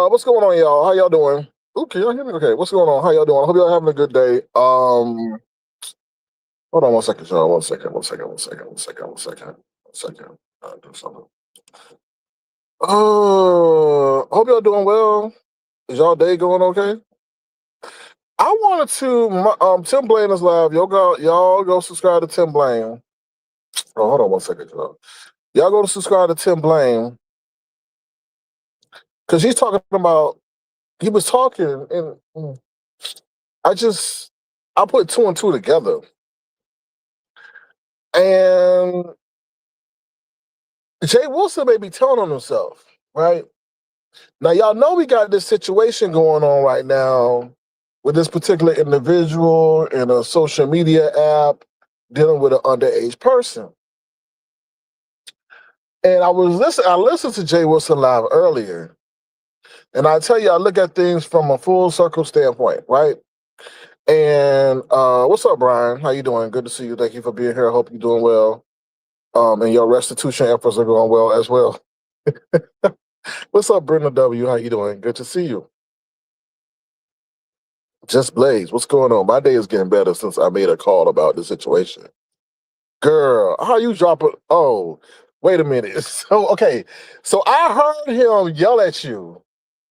What's going on, y'all? How y'all doing? Ooh, can y'all hear me? Okay, what's going on? How y'all doing? I hope y'all having a good day. Hold on one second, y'all. One second. Do something. Hope y'all doing well. Is y'all day going okay? I wanted to. Tim Blaine is live. Y'all go subscribe to Tim Blaine. Oh, hold on one second, y'all. Y'all go to subscribe to Tim Blaine because he's talking about. He was talking, and I just I put two and two together. And Jay Wilson may be telling on himself, right? Now, y'all know we got this situation going on right now with this particular individual in a social media app dealing with an underage person. And I listened to Jay Wilson live earlier. And I tell you, I look at things from a full circle standpoint, right? And what's up, Brian? How you doing? Good to see you. Thank you for being here. I hope you're doing well. And your restitution efforts are going well as well. What's up, Brenda W? How you doing? Good to see you. Just Blaze, what's going on? My day is getting better since I made a call about the situation. Girl, how you dropping? Oh, wait a minute. So, okay. So I heard him yell at you.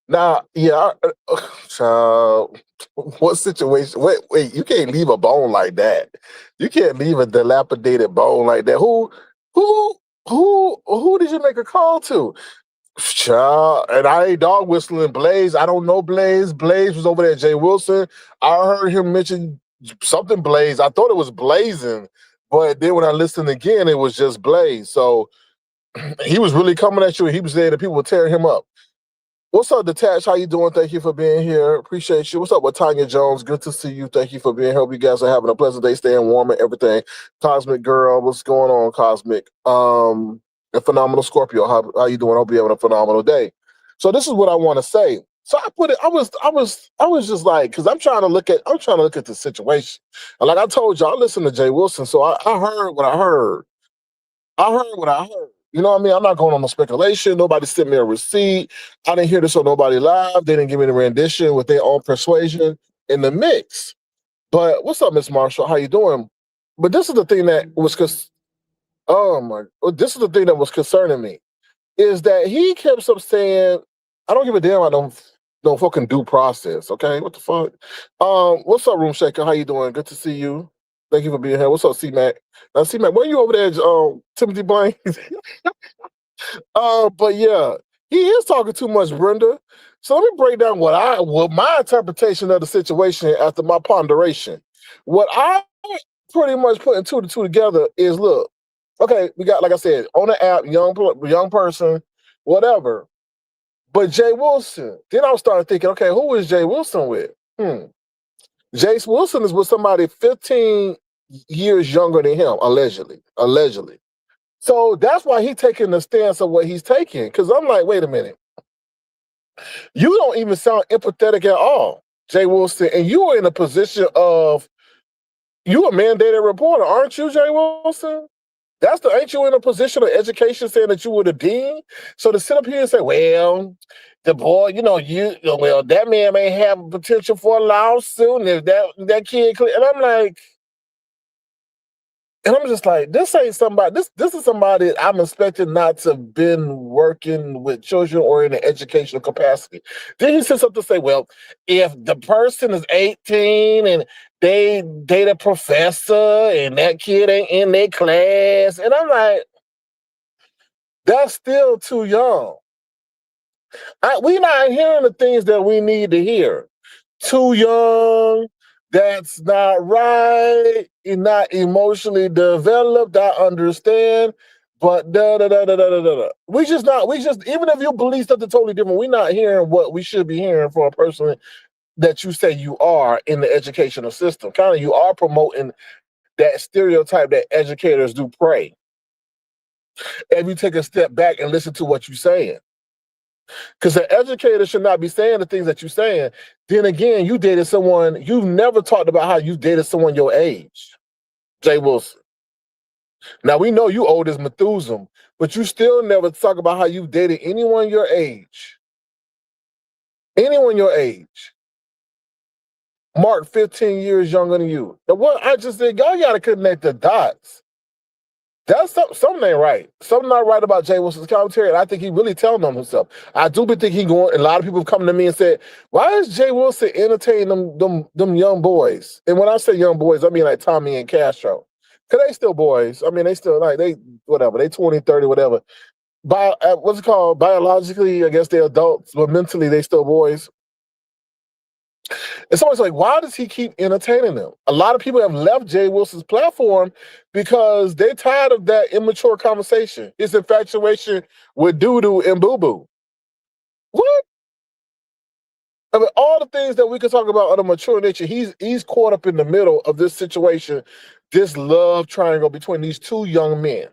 Now, yeah, child, what situation? Wait, you can't leave a bone like that. You can't leave a dilapidated bone like that. Who, who did you make a call to? Child, and I ain't dog whistling Blaze. I don't know Blaze. Blaze was over there at Jay Wilson. I heard him mention something Blaze. I thought it was Blazing, but then when I listened again, it was just Blaze. So he was really coming at you. He was there that people were tearing him up. What's up, Detach? How you doing? Thank you for being here. Appreciate you. What's up with Tanya Jones? Good to see you. Thank you for being here. Hope you guys are having a pleasant day, staying warm and everything. Cosmic Girl, what's going on, Cosmic? A phenomenal Scorpio. How you doing? Hope you're having a phenomenal day. So this is what I want to say. So I put it. I was just like, because I'm trying to look at the situation. And like I told you, I listened to Jay Wilson, so I heard what I heard. I heard what I heard. You know what I mean? I'm not going on no speculation. Nobody sent me a receipt. I didn't hear this on nobody live. They didn't give me the rendition with their own persuasion in the mix. But what's up, Miss Marshall? How you doing? But this is the thing that was this is the thing that was concerning me is that he kept up saying, I don't give a damn. I don't fucking due process. Okay, what the fuck? What's up, Room Shaker? How you doing? Good to see you. Thank you for being here. What's up, C-Mac? Now, C-Mac, where you over there, Timothy Blaine? But yeah, he is talking too much, Brenda. So let me break down what my interpretation of the situation after my ponderation. What I pretty much putting two to two together is look, okay, we got, like I said, on the app, young person, whatever. But Jay Wilson, then I started thinking, okay, who is Jay Wilson with? Jay Wilson is with somebody 15 years younger than him, allegedly. So that's why he's taking the stance of what he's taking. Because I'm like, wait a minute. You don't even sound empathetic at all, Jay Wilson. And you are in a position of, you a mandated reporter, aren't you, Jay Wilson? Ain't you in a position of education saying that you were the dean? So to sit up here and say, well, the boy, that man may have potential for a lawsuit, and if that kid, and I'm like, and I'm just like, this ain't somebody, this is somebody I'm expecting not to have been working with children or in an educational capacity. Then he says something to say, well, if the person is 18 and they date a professor and that kid ain't in their class, and I'm like, that's still too young. We're not hearing the things that we need to hear. Too young, that's not right, you're not emotionally developed, I understand, but We just, even if you believe something totally different, we're not hearing what we should be hearing from a person that you say you are in the educational system. Kind of, you are promoting that stereotype that educators do pray. If you take a step back and listen to what you're saying. Because the educator should not be saying the things that you're saying. Then again, you dated someone, you've never talked about how you dated someone your age, Jay Wilson. Now, we know you old as Methuselah, but you still never talk about how you dated anyone your age. Anyone your age, Mark 15 years younger than you. The what I just said, y'all gotta connect the dots. That's something ain't right. Something not right about Jay Wilson's commentary, and I think he really telling on himself. I do think he going. A lot of people have come to me and said, "Why is Jay Wilson entertaining them young boys?" And when I say young boys, I mean like Tommy and Castro, because they still boys. I mean, they still like they whatever. They 20, 30, whatever. What's it called? Biologically, I guess they're adults, but mentally they still boys. It's always like, why does he keep entertaining them? A lot of people have left Jay Wilson's platform because they're tired of that immature conversation. His infatuation with doo-doo and boo-boo. What? I mean, all the things that we can talk about on a mature nature, he's caught up in the middle of this situation, this love triangle between these two young men.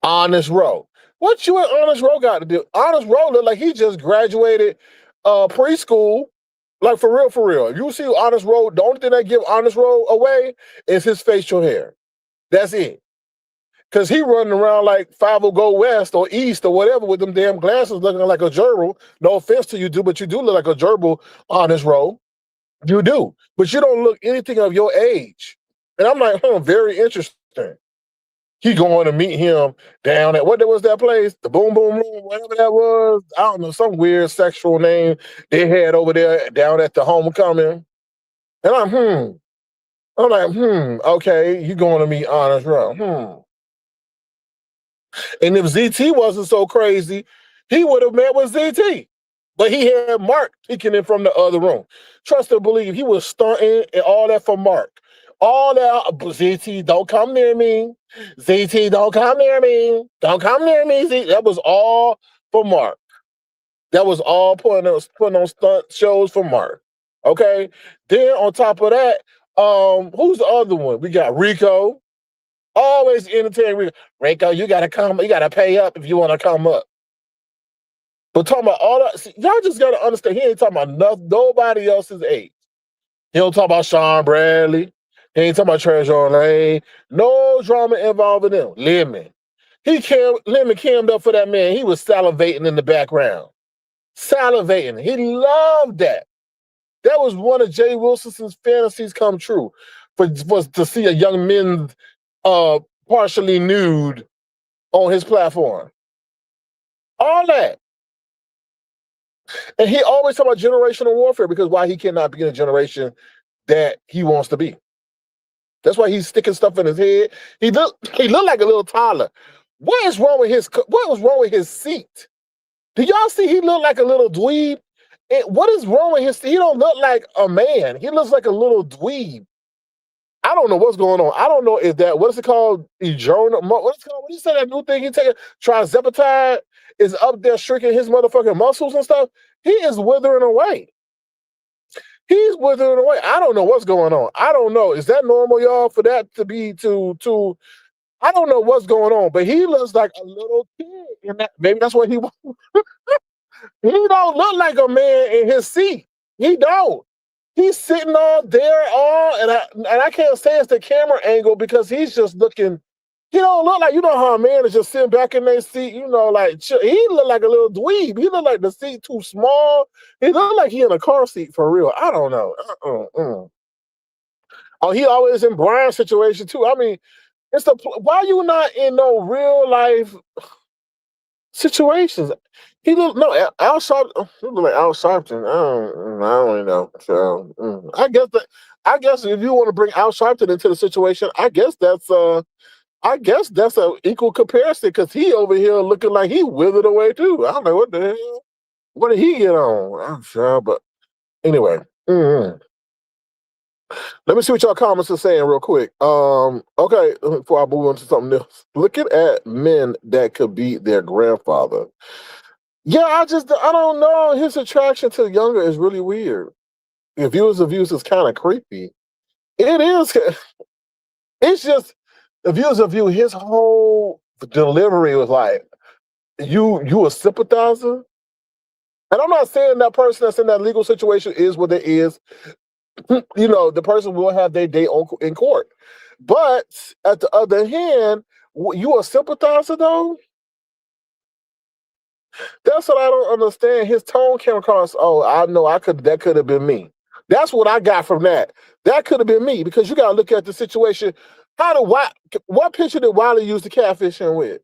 Honest Row. What you and Honest Row got to do? Honest Row look like he just graduated preschool. Like for real, for real. If you see Honest Row, the only thing that give Honest Row away is his facial hair. That's it. Cause he running around like 50 go west or east or whatever with them damn glasses looking like a gerbil. No offense to you, but you do look like a gerbil, Honest Row. You do. But you don't look anything of your age. And I'm like, very interesting. He going to meet him down at what was that place? The Boom Boom Room, whatever that was. I don't know, some weird sexual name they had over there down at the homecoming. And I'm like, okay, you going to meet Honest Row. And if ZT wasn't so crazy, he would have met with ZT. But he had Mark peeking in from the other room. Trust and believe he was stunting and all that for Mark. All that, ZT, don't come near me. ZT, don't come near me. Don't come near me. ZT. That was all for Mark. That was all putting on stunt shows for Mark. Okay? Then on top of that, who's the other one? We got Rico. Always entertaining Rico. Rico, you gotta pay up if you want to come up. But talking about all that, see, y'all just gotta understand, he ain't talking about nobody else's age. He don't talk about Sean Bradley. He ain't talking about Treasure Lane. No drama involving them. Lemon. Lemon cammed up for that man. He was salivating in the background. Salivating. He loved that. That was one of Jay Wilson's fantasies come true. Was to see a young man partially nude on his platform. All that. And he always talk about generational warfare because why he cannot be in a generation that he wants to be. That's why he's sticking stuff in his head. He look like a little toddler. What was wrong with his seat? Do y'all see he look like a little dweeb? What is wrong with his seat? He don't look like a man. He looks like a little dweeb. I don't know what's going on. I don't know if that, what is it called? What is it called? What you say that new thing he taking? Trizepatide is up there shrinking his motherfucking muscles and stuff. He is withering away. He's withering away. I don't know what's going on. I don't know. Is that normal, y'all, for that to be to I don't know what's going on, but he looks like a little kid in that. Maybe that's what he wants. He don't look like a man in his seat. He don't. He's sitting all there, and I can't say it's the camera angle because he's just looking. He don't look like, you know how a man is just sitting back in their seat, you know, like he look like a little dweeb. He look like the seat too small. He look like he in a car seat for real. I don't know. Oh, he always in Brian's situation too. I mean, why you not in no real life situations? He look Al Sharpton. He look like Al Sharpton. I don't really know. So I guess if you want to bring Al Sharpton into the situation, I guess that's an equal comparison because he over here looking like he withered away too. I don't know what the hell. What did he get on? I'm sure, but anyway. Let me see what y'all comments are saying real quick. Okay, before I move on to something else. Looking at men that could be their grandfather. Yeah, I don't know. His attraction to younger is really weird. Views is kind of creepy. It is. It's just the views of you. His whole delivery was like, you a sympathizer, and I'm not saying that person that's in that legal situation is what it is. You know, the person will have their day in court, but at the other hand, you a sympathizer though. That's what I don't understand. His tone came across, oh, I know that could have been me. That's what I got from that. That could have been me because you gotta look at the situation. What picture did Wiley use to catfish him with?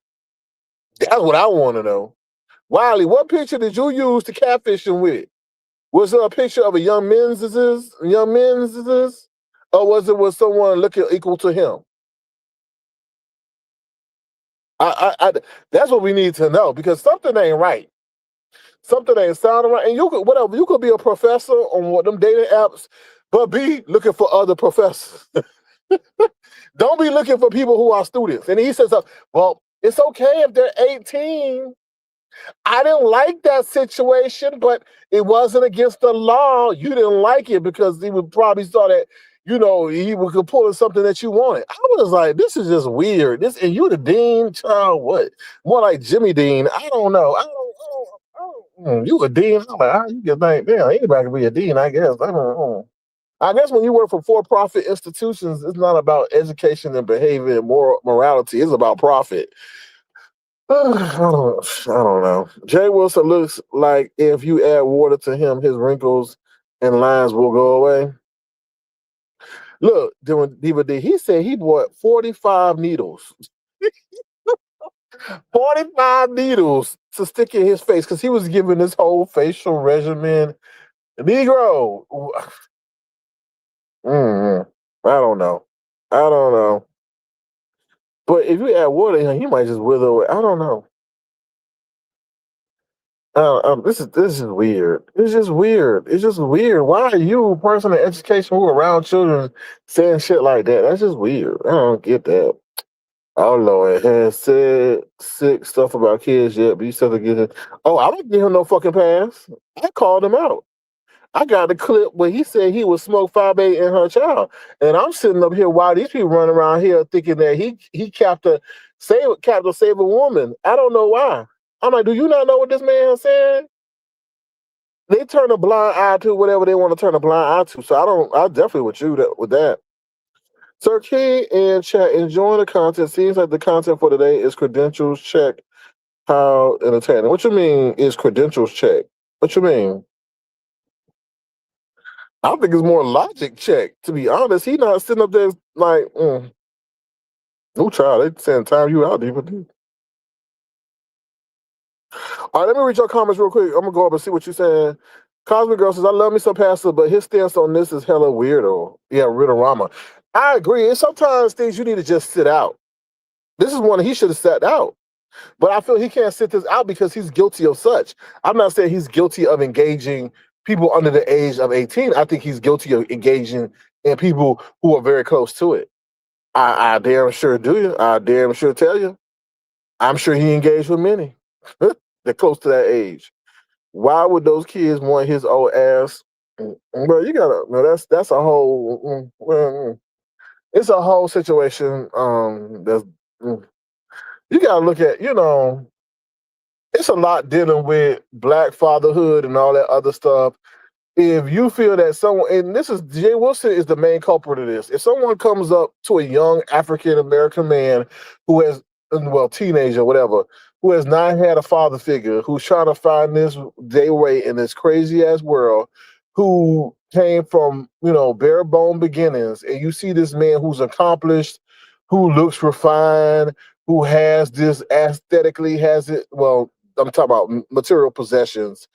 That's what I want to know. Wiley, what picture did you use to catfish him with? Was it a picture of a young men's, or was it with someone looking equal to him? I that's what we need to know because something ain't right. Something ain't sounding right. And you could whatever, you could be a professor on one of them dating apps, but be looking for other professors. Don't be looking for people who are students. And he says, well, it's okay if they're 18. I didn't like that situation, but it wasn't against the law. You didn't like it because he would probably saw that, he was pulling something that you wanted. I was like, this is just weird. And you the dean, child, what? More like Jimmy Dean. I don't know. You a dean? I'm like, how you can think, damn, anybody can be a dean, I guess. I don't know. I guess when you work for for-profit institutions, it's not about education and behavior and morality. It's about profit. I don't know. Jay Wilson looks like if you add water to him, his wrinkles and lines will go away. Look, doing Diva D, he said he bought 45 needles. 45 needles to stick in his face because he was giving this whole facial regimen. Negro. I don't know. I don't know. But if you add water in him, he might just wither away. I don't know. This is weird. It's just weird. It's just weird. Why are you, a person in education who around children, saying shit like that? That's just weird. I don't get that. Oh Lord, has said sick stuff about kids yet, but you still get it. Oh, I don't give him no fucking pass. I called him out. I got the clip where he said he would smoke 5A in her child, and I'm sitting up here while these people running around here thinking that he capped a save a woman. I don't know why. I'm like, do you not know what this man said? They turn a blind eye to whatever they want to turn a blind eye to. So I definitely with you with that. Sir King and chat enjoying the content. Seems like the content for today is credentials check. How entertaining. What you mean is credentials check? What you mean? I think it's more logic check. To be honest, he not sitting up there like, no child. They saying time you out, even. All right, let me read your comments real quick. I'm gonna go up and see what you're saying. Cosmic Girl says, I love me some Pastor, but his stance on this is hella weirdo. Yeah, Ridorama. I agree. It's sometimes things you need to just sit out. This is one he should have sat out. But I feel he can't sit this out because he's guilty of such. I'm not saying he's guilty of engaging people under the age of 18. I think he's guilty of engaging in people who are very close to it. I damn sure do you. I damn sure tell you. I'm sure he engaged with many. They're close to that age. Why would those kids want his old ass? Bro, you gotta. No, that's a whole. It's a whole situation. That's you gotta look at. It's a lot dealing with Black fatherhood and all that other stuff. If you feel that someone, and this is Jay Wilson is the main culprit of this. If someone comes up to a young African American man who has, well, teenager, whatever, who has not had a father figure, who's trying to find this day way in this crazy ass world, who came from, bare bone beginnings, and you see this man who's accomplished, who looks refined, who has this aesthetically has it, well, I'm talking about material possessions,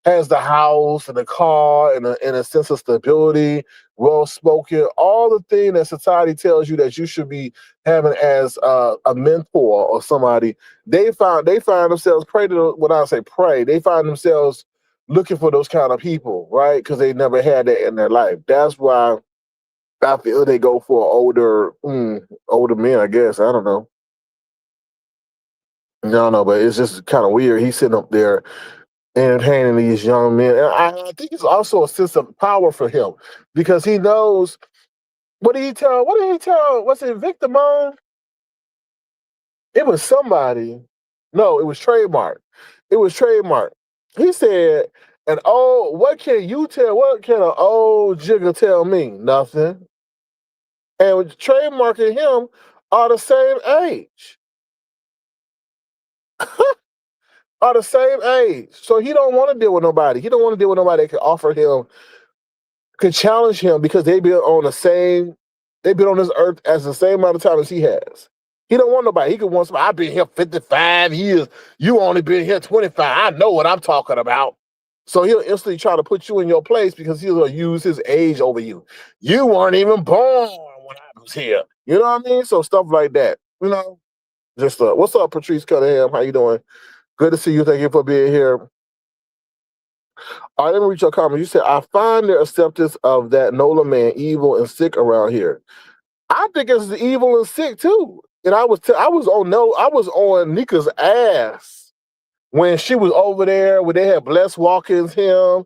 has the house and the car and a sense of stability, well spoken, all the thing that society tells you that you should be having as a mentor or somebody. They find themselves when I say pray, they find themselves looking for those kind of people, right? Because they never had that in their life. That's why I feel they go for older men. I guess I don't know. No, but it's just kind of weird. He's sitting up there entertaining these young men. And I think it's also a sense of power for him because he knows what did he tell? Was it Victor Moan? It was somebody. No, it was Trademark. It was Trademark. He said, what can you tell? What can an old jigger tell me? Nothing. And Trademark and him are the same age. are the same age. So he don't want to deal with nobody. He don't want to deal with nobody that can offer him, can challenge him because they've been on this earth as the same amount of time as he has. He don't want nobody. He could want somebody. I've been here 55 years. You only been here 25. I know what I'm talking about. So he'll instantly try to put you in your place because he'll use his age over you. You weren't even born when I was here. You know what I mean? So stuff like that. You know, just what's up, Patrice Cunningham? How you doing? Good to see you. Thank you for being here. All right, let me read your comment. You said, I find their acceptance of that Nola man evil and sick around here. I think it's evil and sick too. And I was on Nika's ass when she was over there when they had Bless Watkins, him,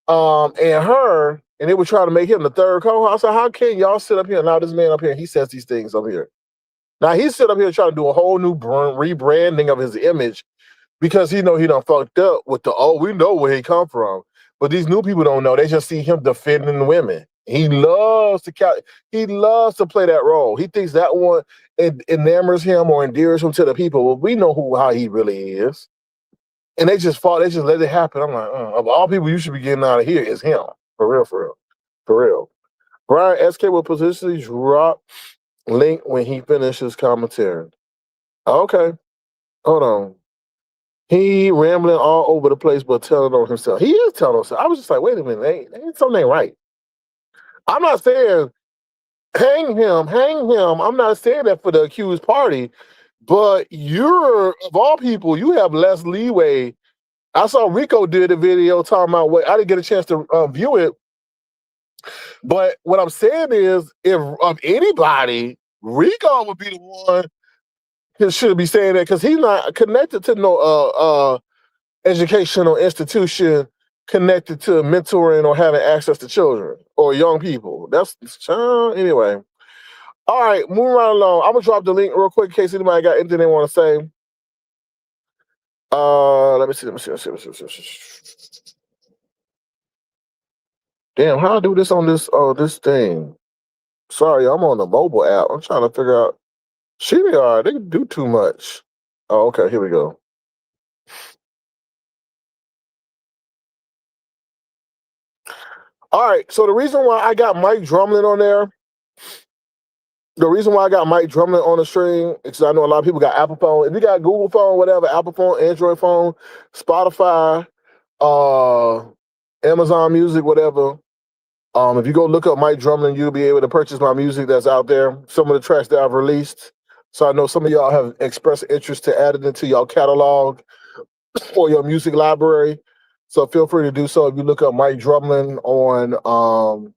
and her, and they were trying to make him the third co-host. I said, how can y'all sit up here and allow this man up here? He says these things up here. Now he's sitting up here trying to do a whole new rebranding of his image because he done fucked up with we know where he come from. But these new people don't know. They just see him defending women. He loves to play that role. He thinks that one enamors him or endears him to the people. Well, we know how he really is. And they just let it happen. I'm like, of all people you should be getting out of here is him. For real, for real. For real. Brian SK will positionally drop link when he finishes commentary. Okay. Hold on. He rambling all over the place, but telling on himself. He is telling himself. I was just like, wait a minute, ain't something ain't right. I'm not saying hang him. I'm not saying that for the accused party, but you're, of all people, you have less leeway. I saw Rico did a video talking about what I didn't get a chance to view it. But what I'm saying is, if of anybody, Rico would be the one who should be saying that because he's not connected to no educational institution connected to mentoring or having access to children or young people. That's anyway. All right, moving right along. I'm gonna drop the link real quick in case anybody got anything they want to say. Let me see. Damn, how do I do this on this thing? Sorry, I'm on the mobile app. I'm trying to figure out. They do too much. Oh, okay, here we go. All right, so the reason why I got Mike Drumlin on there, the reason why I got Mike Drumlin on the stream is because I know a lot of people got Apple phone. If you got Google phone, whatever, Apple phone, Android phone, Spotify, Amazon Music, whatever. If you go look up Mike Drumlin, you'll be able to purchase my music that's out there. Some of the tracks that I've released. So I know some of y'all have expressed interest to add it into your catalog or your music library. So feel free to do so. If you look up Mike Drumlin on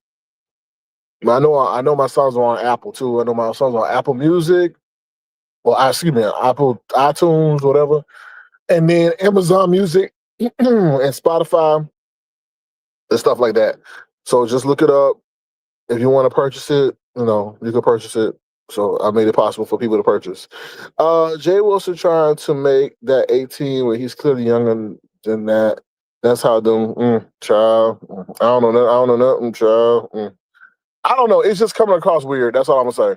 I know my songs are on Apple too. I know my songs are on Apple Music, or Apple iTunes, whatever, and then Amazon Music and Spotify and stuff like that. So just look it up. If you want to purchase it, you can purchase it. So I made it possible for people to purchase. Jay Wilson trying to make that 18 when he's clearly younger than that. That's how them child. I don't know nothing, child. I don't know. It's just coming across weird. That's all I'm gonna say.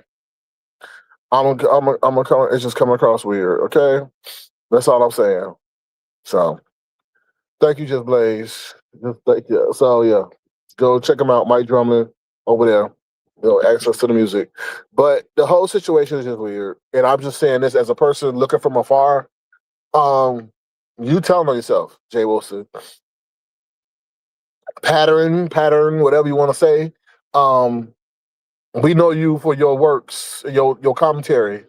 It's just coming across weird. Okay, that's all I'm saying. So, thank you, Just Blaze. Thank you. So yeah, go check him out, Mike Drumlin over there. Access to the music. But the whole situation is just weird, and I'm just saying this as a person looking from afar. You telling on yourself, Jay Wilson. Pattern, whatever you want to say. We know you for your works, your commentary,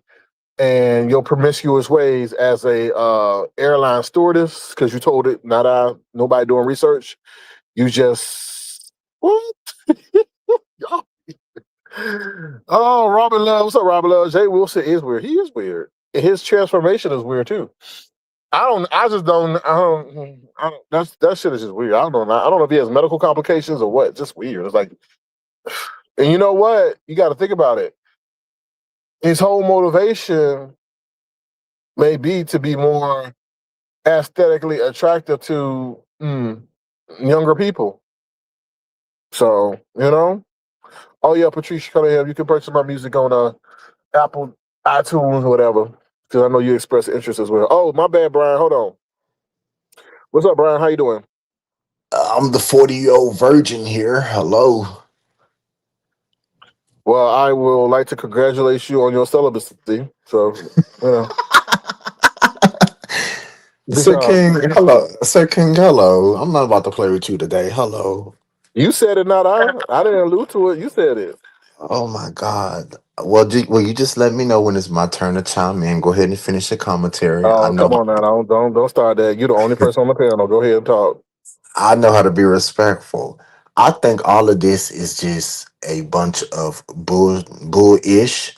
and your promiscuous ways as a airline stewardess, because you told it, nobody doing research. You just what? Oh, Robin Love. What's up, Robin Love? Jay Wilson is weird. He is weird. And his transformation is weird too. That shit is just weird. I don't know if he has medical complications or what. Just weird. It's like, and you know what? You got to think about it. His whole motivation may be to be more aesthetically attractive to younger people. So, oh yeah, Patricia Cunningham, you can purchase my music on Apple, iTunes, whatever, because I know you express interest as well. Oh, my bad, Brian. Hold on. What's up, Brian? How you doing? I'm the 40-year-old virgin here. Hello. Well, I will like to congratulate you on your celibacy. So, you know, good Sir job. King, hello. Sir King, hello. I'm not about to play with you today. Hello. You said it, not I. I didn't allude to it. You said it. Oh my God. Well, you just let me know when it's my turn to chime in. Go ahead and finish the commentary. Oh, come on now! Don't start that. You're the only person on the panel. Go ahead and talk. I know how to be respectful. I think all of this is just a bunch of bullish.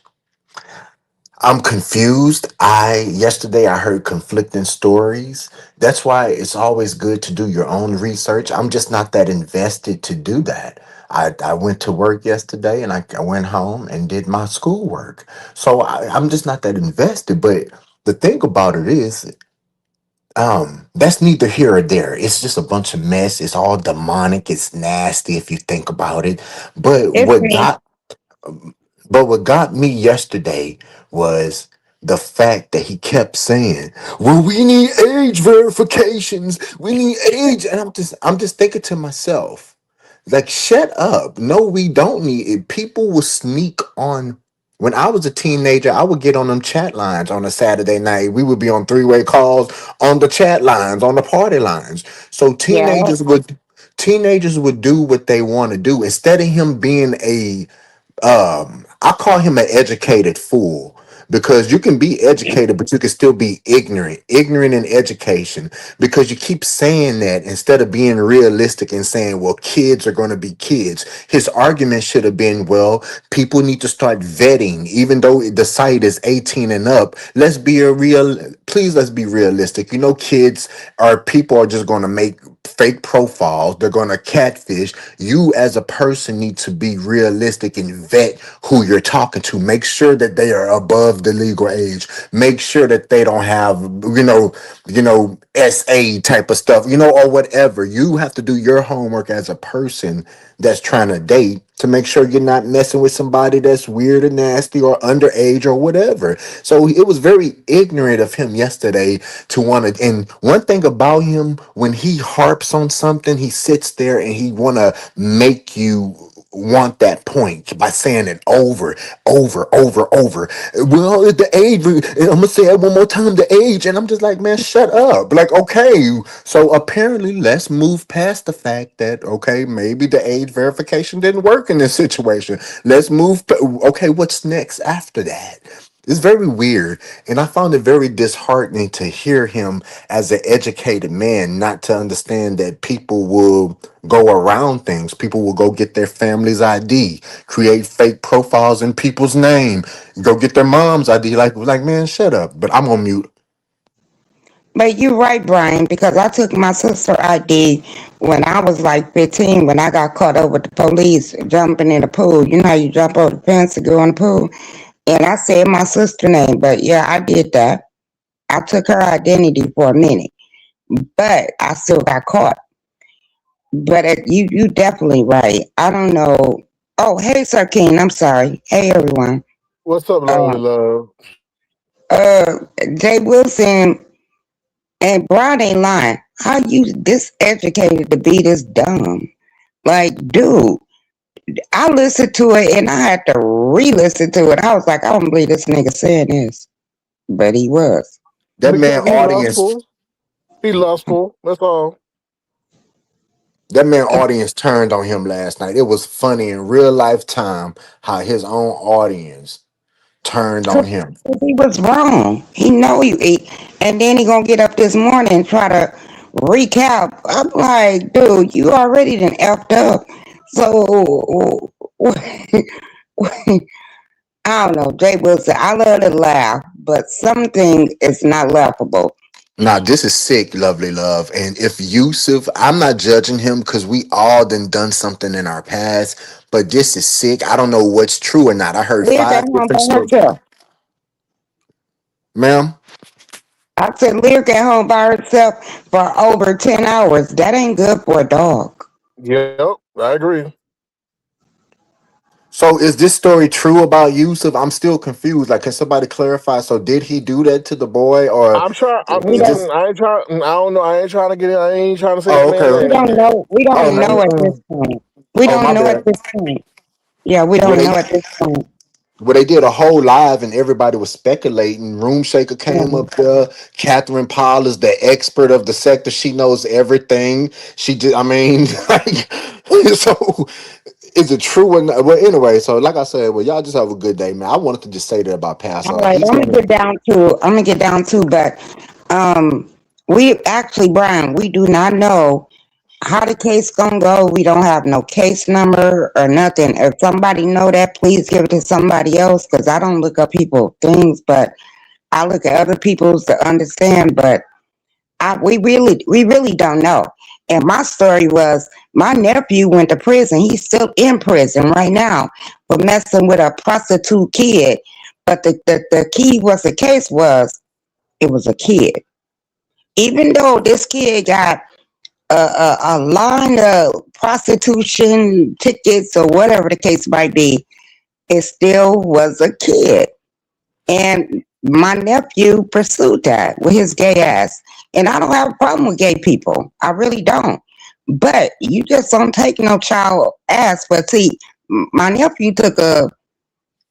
I'm confused. I yesterday I heard conflicting stories. That's why it's always good to do your own research. I'm just not that invested to do that. I went to work yesterday and I went home and did my schoolwork. So I'm just not that invested. But the thing about it is, that's neither here or there. It's just a bunch of mess. It's all demonic. It's nasty if you think about it. But It's what me. got but what got me yesterday was the fact that he kept saying, "Well, we need age verifications. We need age," and I'm just thinking to myself, like, shut up. No, we don't need it. People will sneak on. When I was a teenager, I would get on them chat lines on a Saturday night. We would be on three-way calls on the chat lines, on the party lines. So Yeah. teenagers would do what they want to do instead of him being a I call him an educated fool because you can be educated, but you can still be ignorant in education because you keep saying that instead of being realistic and saying, well, kids are going to be kids. His argument should have been, well, people need to start vetting, even though the site is 18 and up. Please, let's be realistic. Kids people are just going to make fake profiles. They're going to catfish. You as a person need to be realistic and vet who you're talking to. Make sure that they are above the legal age. Make sure that they don't have, SA type of stuff, or whatever. You have to do your homework as a person that's trying to date to make sure you're not messing with somebody that's weird or nasty or underage or whatever. So it was very ignorant of him yesterday to want to. And one thing about him, when he harps on something, he sits there and he want to make you want that point by saying it over. Well, the age, I'm gonna say it one more time, the age, and I'm just like, man, shut up. Like, okay, so apparently, let's move past the fact that okay, maybe the age verification didn't work in this situation. Let's move. Okay, what's next after that? It's very weird, and I found it very disheartening to hear him as an educated man not to understand that people will go around things. People will go get their family's ID, create fake profiles in people's name, go get their mom's ID. Like man, shut up. But I'm on mute. But you're right, Brian, because I took my sister ID when I was like 15 when I got caught up with the police jumping in the pool. You know how you jump over the fence to go in the pool? And I said my sister name, but yeah, I did that. I took her identity for a minute, but I still got caught. But you definitely right. I don't know. Oh, hey, Sir King. I'm sorry. Hey, everyone. What's up, Uh, lovely love? uh, Jay Wilson and Brian ain't lying. How you this educated to be this dumb? Like, dude, I listened to it and I had to re-listen to it. I was like, I don't believe this nigga saying this, but he was. That man Because he audience, lustful. He lustful. That's all. that man audience turned on him last night. It was funny in real life time how his own audience turned on him. He was wrong. He know and then he gonna get up this morning and try to recap. I'm like, dude, you already done effed up. So I don't know, Jay Wilson. I love to laugh, but something is not laughable. Now this is sick, lovely love. And if Yusuf, I'm not judging him because we all done something in our past, but this is sick. I don't know what's true or not. I heard Live at five home different by stories. herself. Ma'am, I said, Lyric at home by herself for over 10 hours. That ain't good for a dog. Yep, I agree. So is this story true about Yusuf? I'm still confused. Like, can somebody clarify? So did he do that to the boy, or I'm trying. We it don't. just? I ain't trying. I don't know. I ain't trying to get in. I ain't trying to say that Oh, man We okay. don't name. know. We Oh, don't know at no. this point. We Oh, don't my know at bad. this point. Yeah, we When don't they know at this point. Well, they did a whole live and everybody was speculating. Room Shaker came Yeah. up there. Catherine Paul is the expert of the sector. She knows everything. She did. I mean, like, so is it true? Or not? Well, anyway, so like I said, well, y'all just have a good day, man. I wanted to just say that about All Pastor. right, He's I'm gonna gonna. get down to. I'm gonna get down to, but um, we actually, Brian, we do not know how the case gonna go. We don't have no case number or nothing. If somebody know that, please give it to somebody else because I don't look up people things, but I look at other people's to understand. But we really don't know. And my story was my nephew went to prison. He's still in prison right now for messing with a prostitute kid. But the key was the case was it was a kid. Even though this kid got a line of prostitution tickets or whatever the case might be, it still was a kid. And my nephew pursued that with his gay ass. And I don't have a problem with gay people. I really don't. But you just don't take no child ass. But see, my nephew took a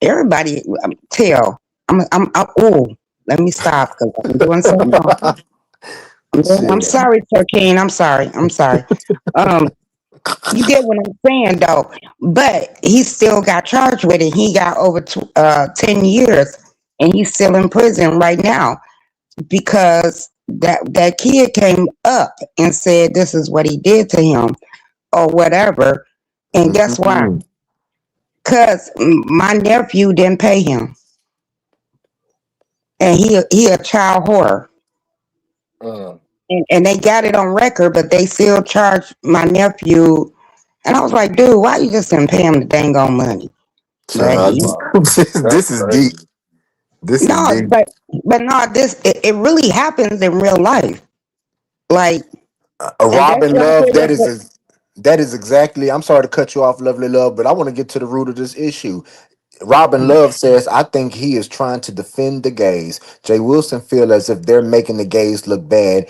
everybody tell. Oh, let me stop because I'm doing something wrong. I'm Shit. sorry, Sir King. I'm sorry. I'm sorry. Um, you get what I'm saying, though. But he still got charged with it. He got over 10 years, and he's still in prison right now because that kid came up and said this is what he did to him or whatever. And guess why? Mhm. Because my nephew didn't pay him, and he a child whore. Mm. And they got it on record, but they still charged my nephew. And I was like, dude, why you just didn't pay him the dang on money? But Child, Wow, that's this is deep. crazy. This is no, deep. but no, it really happens in real life. Like, and that's Robin what I Love, said. That's that is exactly. I'm sorry to cut you off, lovely love, but I want to get to the root of this issue. Robin Love says, I think he is trying to defend the gays. Jay Wilson feel as if they're making the gays look bad.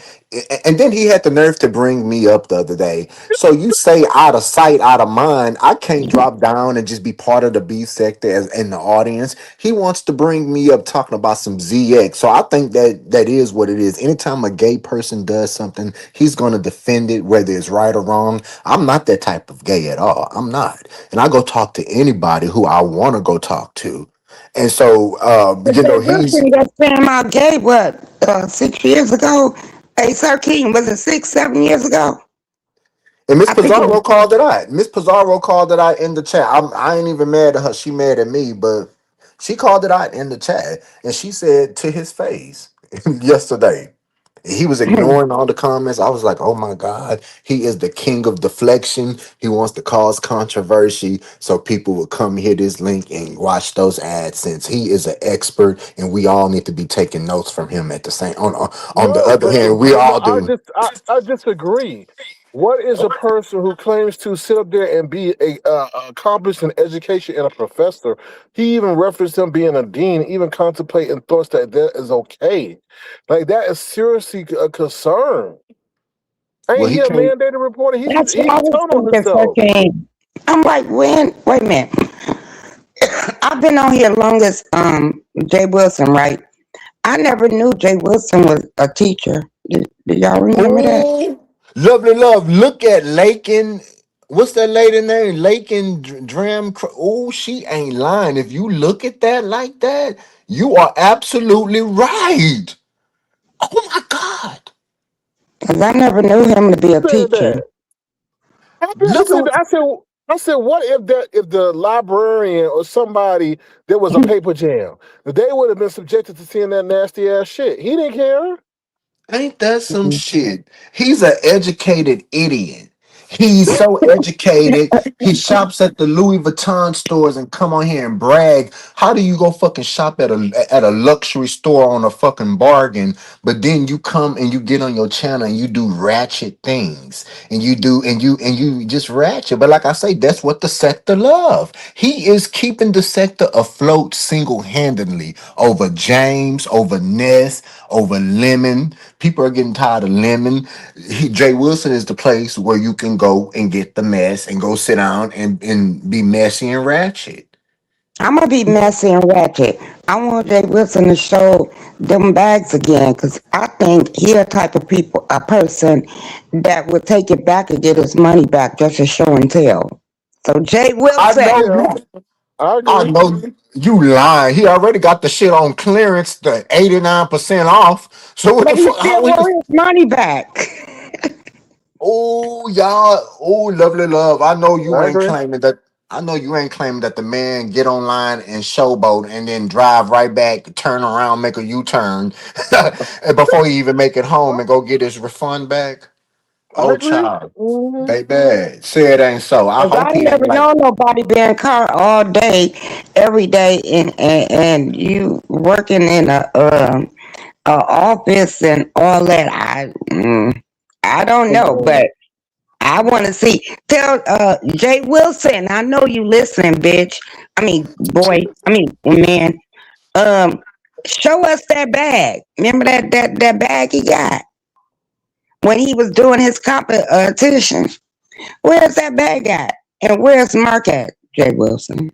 And then he had the nerve to bring me up the other day. So you say out of sight, out of mind. I can't drop down and just be part of the B sector as in the audience. He wants to bring me up talking about some ZX. So I think that is what it is. Anytime a gay person does something, he's going to defend it, whether it's right or wrong. I'm not that type of gay at all. I'm not. And I go talk to anybody who I want to go talk to. And so, Jay Wilson got Sam out gay, what, 6 years ago? Hey, Sir King, was it 6, 7 years ago? and Miss I think it was. Pizarro called it out. Miss Pizarro called it out in the chat. I ain't even mad at her. She mad at me, but she called it out in the chat. And she said to his face yesterday, he was ignoring all the comments. I was like, oh my God, he is the king of deflection. He wants to cause controversy so people will come hit his link and watch those ads since he is an expert and we all need to be taking notes from him at the same on the No, other but hand, we no, all do. I disagree. What is a person who claims to sit up there and be a accomplished in education and a professor? He even referenced him being a dean, even contemplating thoughts that that is okay. Like that is seriously a concern. Well, Ain't he he a can't. mandated reporter? That's He what I can was tell on thinking, Sir himself. King. I'm like, when? Wait a minute. I've been on here long as Jay Wilson, right? I never knew Jay Wilson was a teacher. Do y'all remember that? Oh, lovely love. Look at Lakin. What's that lady name? Lakin Dram. Oh, she ain't lying. If you look at that like that, you are absolutely right. Oh my God. Because I never knew him to be a Said teacher. that. How you Look ask me at that? I said, what if the librarian or somebody there was a paper jam, they would have been subjected to seeing that nasty ass shit. He didn't care. ain't that some shit? He's an educated idiot. He's so educated. He shops at the Louis Vuitton stores and come on here and brag. How do you go fucking shop at a luxury store on a fucking bargain, but then you come and you get on your channel and you do ratchet things and you do and you just ratchet. But like I say, that's what the sector love. He is keeping the sector afloat single handedly over James, over Ness, over Lemon. People are getting tired of Lemon. Jay Wilson is the place where you can go and get the mess and go sit down and be messy and ratchet. I'm gonna be messy and ratchet. I want Jay Wilson to show them bags again, cause I think he a type of a person that would take it back and get his money back just to show and tell. So Jay I Wilson, know Yeah, you. I I agree. know you lying. He already got the shit on clearance, the 89% off. So what but the he fuck? still want his money back. Oh y'all, oh lovely love. I know you I ain't agree. claiming that. I know you ain't claiming that the man get online and showboat and then drive right back, turn around, make a U-turn, and before he even make it home and go get his refund back. I Oh agree. child, Hmm. baby, say it ain't so. I Cause I hope ain't he ain't never like. known nobody being caught all day, every day, and you working in a office and all that. I don't know, but I want to see. Tell Jay Wilson. I know you listening, bitch. I mean, boy. I mean, man. Um, show us that bag. Remember that bag he got when he was doing his competitions. Where's that bag at? And where's Mark at? Jay Wilson.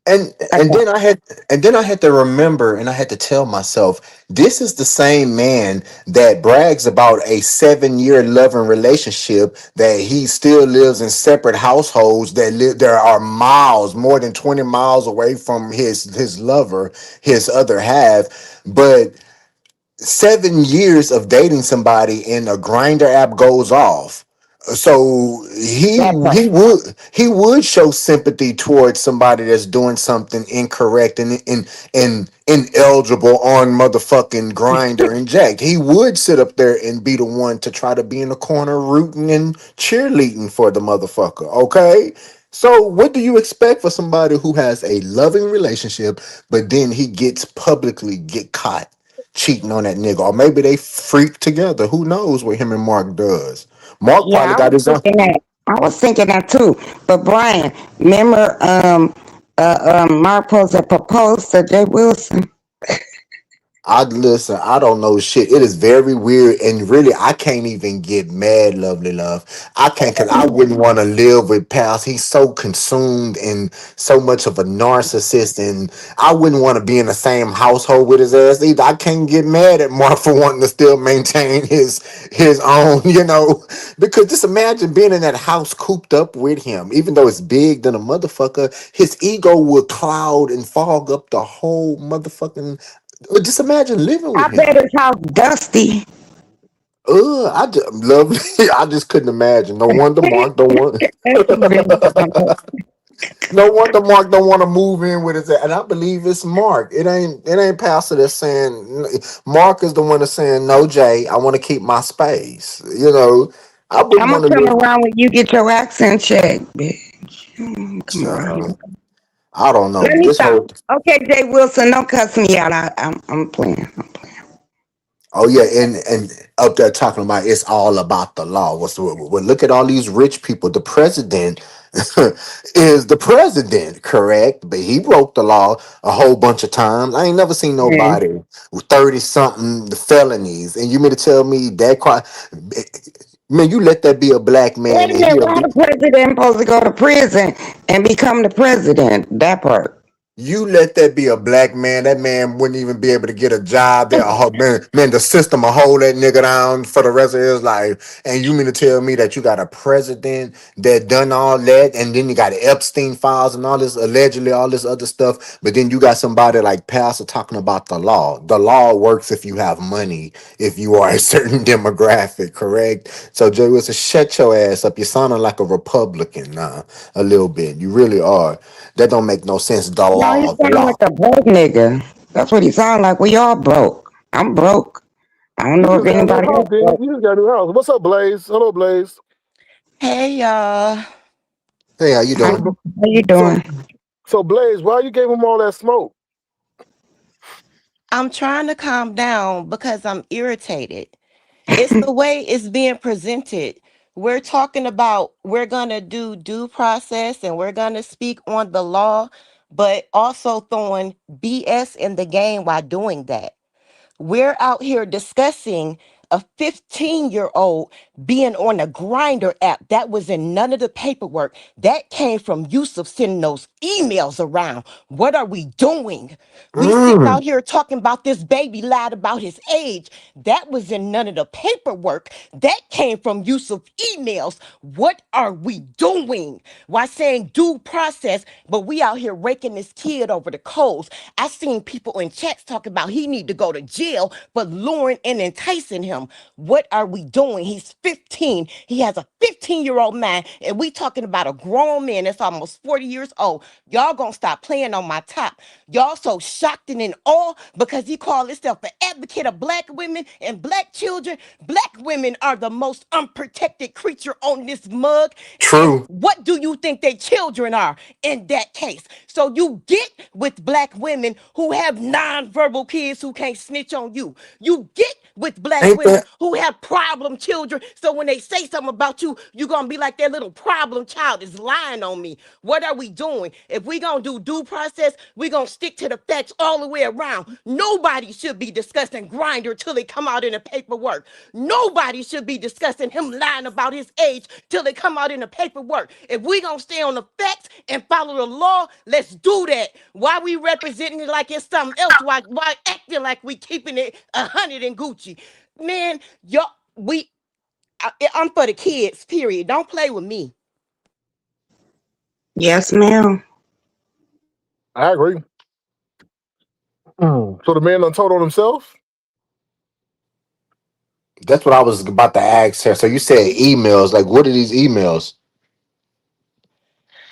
and I and got then I had and then I had to remember and I had to tell myself this is the same man that brags about a 7-year loving relationship that he still lives in separate households that live there are miles more than 20 miles away from his lover, his other half, but 7 years of dating somebody and a grinder app goes off. So that part. he would show sympathy towards somebody that's doing something incorrect and ineligible on motherfucking grinder and jack. He would sit up there and be the one to try to be in the corner rooting and cheerleading for the motherfucker. Okay. So what do you expect for somebody who has a loving relationship, but then he gets publicly get caught cheating on that nigga, or maybe they freak together. Who knows what him and Mark does? Mark Yeah, probably got his own. I was thinking that too. But Brian, remember, Mark Posa proposed to Jay Wilson. I listen. I don't know shit. It is very weird, and really, I can't even get mad, lovely love. I can't, cause I wouldn't want to live with pals. He's so consumed and so much of a narcissist, and I wouldn't want to be in the same household with his ass either. I can't get mad at Mark for wanting to still maintain his own, because just imagine being in that house cooped up with him, even though it's big than a motherfucker. His ego will cloud and fog up the whole motherfucking. Just imagine living I with bet him. his house dusty. I just love. I just couldn't imagine. No wonder Mark don't want. No wonder Mark don't want to move in with his. And I believe it's Mark. It ain't Pastor that's saying. Mark is the one that's saying no, Jay. I want to keep my space. I wouldn't I'm gonna want to come live. around when you get your accent checked, bitch. Come around. I don't know. Let me This stop. whole. Okay, Jay Wilson, don't cuss me out. I'm playing. I'm playing. Oh yeah, and up there talking about it's all about the law. Well, look at all these rich people. The president is the president, correct? But he broke the law a whole bunch of times. I ain't never seen Mm. nobody with 30 something felonies. And you mean to tell me that man, you let that be a black Wait man a and minute. he'll Why be the president supposed to go to prison and become the president? That part. You let that be a black man, that man wouldn't even be able to get a job there. Oh, man, the system will hold that nigga down for the rest of his life. And you mean to tell me that you got a president that done all that, and then you got Epstein files and all this, allegedly all this other stuff, but then you got somebody like Pastor talking about the law. The law works if you have money, if you are a certain demographic, correct? So Joey Wilson, shut your ass up. You're sounding like a Republican now, a little bit. You really are. That don't make no sense. The No, he law, the sound law. like a broke nigga. That's what he sound like. We all broke. I'm broke. I don't You know if just got a new anybody house, else didn't broke. you? You just got a new house. What's up, Blaze? Hello, Blaze. Hey y'all. Hey, how you How, doing? how you So doing? so Blaze, why you gave him all that smoke? I'm trying to calm down because I'm irritated. It's the way it's being presented. We're talking about we're going to do due process and we're going to speak on the law, but also throwing BS in the game while doing that. We're out here discussing a 15-year-old being on a grinder app. That was in none of the paperwork. That came from Yusuf sending those emails around. What are we doing? We sitting Mm, out here talking about this baby lied about his age. That was in none of the paperwork. That came from Yusuf emails. What are we doing? Why saying due process, but we out here raking this kid over the coals. I seen people in chats talking about he need to go to jail for luring and enticing him. What are we doing? He's 15. He has a 15-year-old mind, and we talking about a grown man that's almost 40 years old. Y'all gonna stop playing on my top. Y'all so shocked and in awe because he called himself an advocate of black women and black children. Black women are the most unprotected creature on this mug. And true. what do you think their children are in that case? So you get with black women who have nonverbal kids who can't snitch on you. You get with black Ain't women that who have problem children. So when they say something about you, you're gonna be like that little problem child is lying on me. What are we doing? If we gonna do due process, we gonna stick to the facts all the way around. Nobody should be discussing Grinder till it come out in the paperwork. Nobody should be discussing him lying about his age till it come out in the paperwork. If we gonna stay on the facts and follow the law, let's do that. Why we representing it like it's something else? Why acting like we keeping it 100 in Gucci? Man, y'all, I'm for the kids. Period. Don't play with me. Yes, ma'am. I agree. So the man done told on himself? that's what I was about to ask her. So you said emails. Like, what are these emails?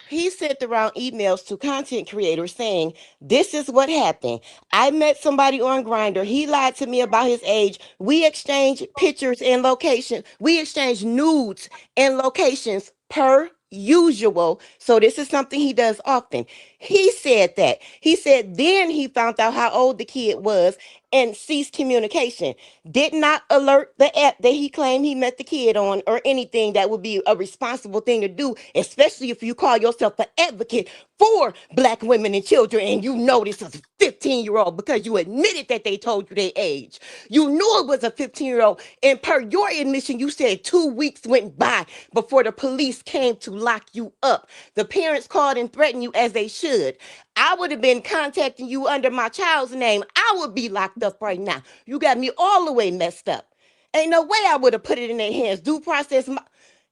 He sent around emails to content creators saying, "This is what happened. I met somebody on Grinder. He lied to me about his age. We exchanged pictures and location. We exchanged nudes and locations per usual. So this is something he does often." He said that. He said then he found out how old the kid was and ceased communication. Did not alert the app that he claimed he met the kid on or anything that would be a responsible thing to do, especially if you call yourself an advocate for black women and children and you know this is a 15-year-old because you admitted that they told you their age. You knew it was a 15-year-old. And per your admission, you said 2 weeks went by before the police came to lock you up. The parents called and threatened you as they should. I would have been contacting you under my child's name. I would be locked up right now. You got me all the way messed up. Ain't no way I would have put it in their hands. Due process,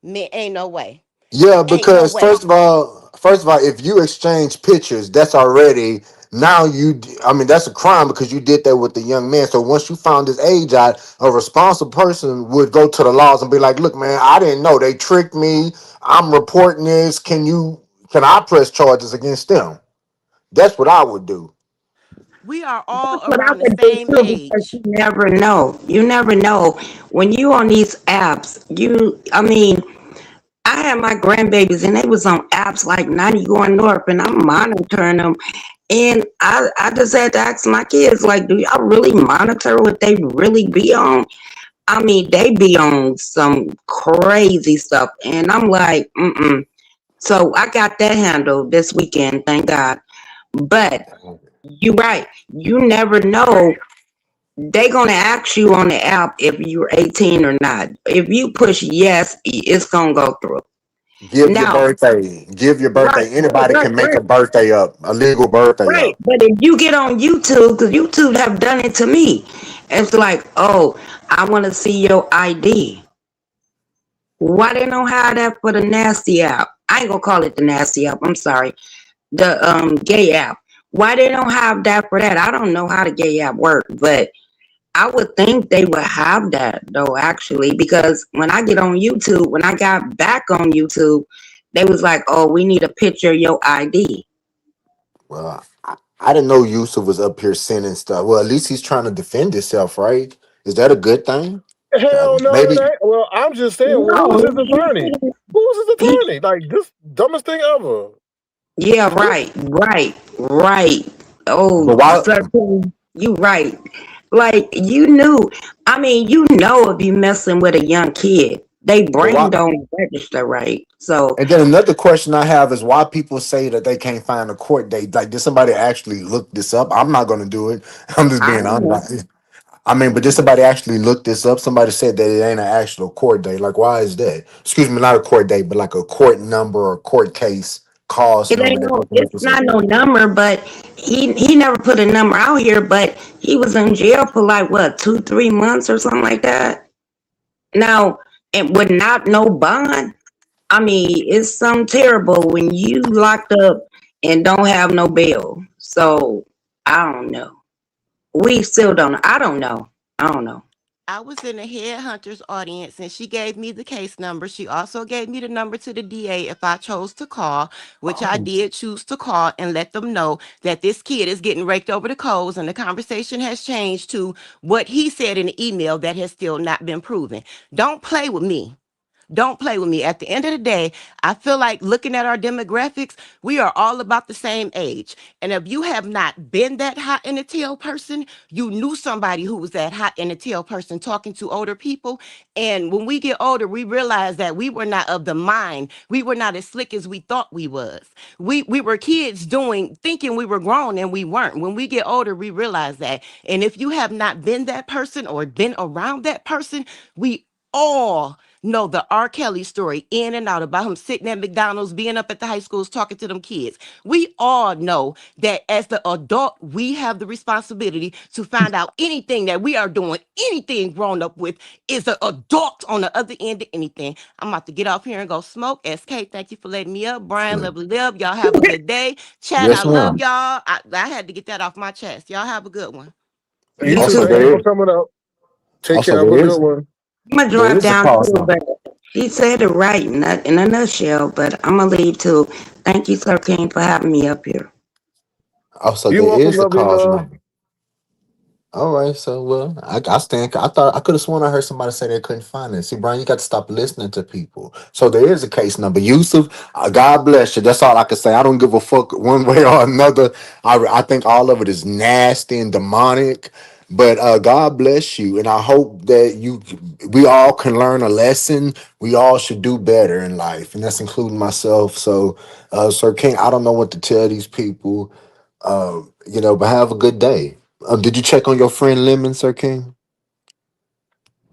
man, ain't no way. Yeah, Ain't no because way. first of all, if you exchange pictures, that's already now I mean, that's a crime because you did that with the young man. So once you found his age out, a responsible person would go to the laws and be like, "Look, man, I didn't know they tricked me. I'm reporting this. Can I press charges against them?" That's what I would do. We are That's all what I around the would do same too because age. you never know. You never know. When you on these apps, I mean, I had my grandbabies and they was on apps like 90 going north and I'm monitoring them. And I just had to ask my kids, like, do y'all really monitor what they really be on? I mean, they be on some crazy stuff. And I'm like, mm-mm. So I got that handled this weekend, thank God. But you're right. You never know. They gonna ask you on the app if you're 18 or not. If you push yes, it's gonna go through. Give your Now, birthday. Give your right, birthday. Anybody can make right. a birthday up, a legal birthday Right, up. but if you get on YouTube, because YouTube have done it to me, it's like, oh, I want to see your ID. Why they don't have that for the nasty app? I ain't gonna call it the nasty app. I'm sorry, the gay app. Why they don't have that for that? I don't know how the gay app work, but I would think they would have that though, actually, because when I get on YouTube, when I got back on YouTube, they was like, oh, we need a picture of your ID. Well, I didn't know Yusuf was up here sending stuff. Well, at least he's trying to defend himself, right? Is that a good thing? Hell no, it Maybe. ain't. Well, I'm just saying, well, No, who is his attorney? Who was his He, attorney? Like this dumbest thing ever. yeah, This, right. But Oh, why? sir, you right. Like you knew. I mean, you know, if you messing with a young kid, they But brain why? don't register right. So And then another question I have is why people say that they can't find a court date. Like, did somebody actually look this up? I'm not gonna do it. I'm just I being don't know. honest. I mean, but did somebody actually look this up? Somebody said that it ain't an actual court date. Like, why is that? Excuse me, not a court date, but like a court number or court case cause It number ain't that they no. can look It's this up. not no number, but he never put a number out here. But he was in jail for like what 2 3 months or something like that. Now, and with not no bond. I mean, it's something terrible when you locked up and don't have no bail. So I don't know. We still don't know. I don't know. I don't know. I was in a headhunter's audience and she gave me the case number. She also gave me the number to the DA if I chose to call, which I Oh, did choose to call and let them know that this kid is getting raked over the coals and the conversation has changed to what he said in the email that has still not been proven. Don't play with me. Don't play with me. At the end of the day, I feel like looking at our demographics, we are all about the same age. And if you have not been that hot in the tail person, you knew somebody who was that hot in the tail person talking to older people. And when we get older, we realize that we were not of the mind. We were not as slick as we thought we was. We were kids thinking we were grown and we weren't. When we get older, we realize that. And if you have not been that person or been around that person, we all know the R. Kelly story in and out about him sitting at McDonald's, being up at the high schools, talking to them kids. We all know that as the adult, we have the responsibility to find out anything that we are doing, anything grown up with, is an adult on the other end of anything. I'm about to get off here and go smoke. SK, thank you for letting me up. Brian, lovely love. Y'all have a good day. Chat, I yes, love ma'am. y'all. I had to get that off my chest. Y'all have a good one. you You too. too, Also, Thank you baby. for there, coming up. Take care. also Have a there good is one. I'm gonna there drive is a down cause too, number. but he said it right in a nutshell. But I'm gonna leave too. Thank you, Sir King, for having me up here. Also, You're there welcome, is a lovely cause love. number. All right, so well, I stand. I thought I could have sworn I heard somebody say they couldn't find it. See, Brian, you got to stop listening to people. So there is a case number. Yusuf, God bless you. That's all I can say. I don't give a fuck one way or another. I think all of it is nasty and demonic. But God bless you, and I hope that we all can learn a lesson. We all should do better in life, and that's including myself. So, Sir King, I don't know what to tell these people. But have a good day. Did you check on your friend Lemon, Sir King?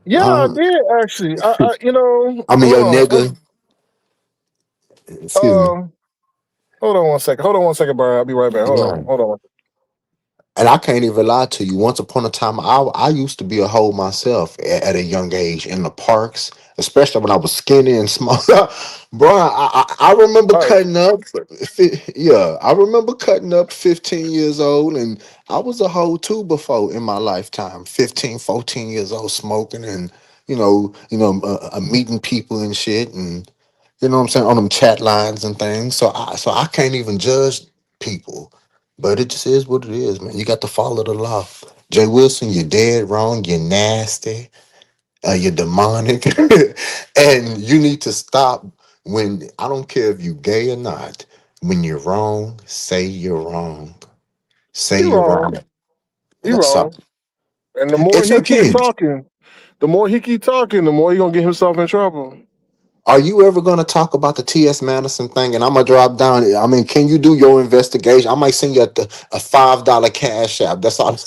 Yeah, I Um, did actually. I mean Hold your on. nigga. Excuse me. Uh, hold on one second. Hold on one second, Brian. I'll be right back. Hold on. Yeah. Hold on. And I can't even lie to you. Once upon a time, I used to be a hoe myself at a young age in the parks, especially when I was skinny and small. Bro, I remember All right. cutting up. Yeah, I remember cutting up 15 years old, and I was a hoe too before in my lifetime. 15, 14 years old, smoking and meeting people and shit, and you know what I'm saying on them chat lines and things. So I can't even judge people. But it just is what it is, man. You got to follow the law. Jay Wilson, you're dead wrong. You're nasty. You're demonic. And you need to stop when, I don't care if you gay or not, when you're wrong, say you're wrong. Say You're you're wrong. wrong. And You're that's all. wrong. And the more It's he keep okay. talking, the more he gonna get himself in trouble. Are you ever going to talk about the T.S. Madison thing? And I'm going to drop down. I mean, can you do your investigation? I might send you a $5 cash app. That's all.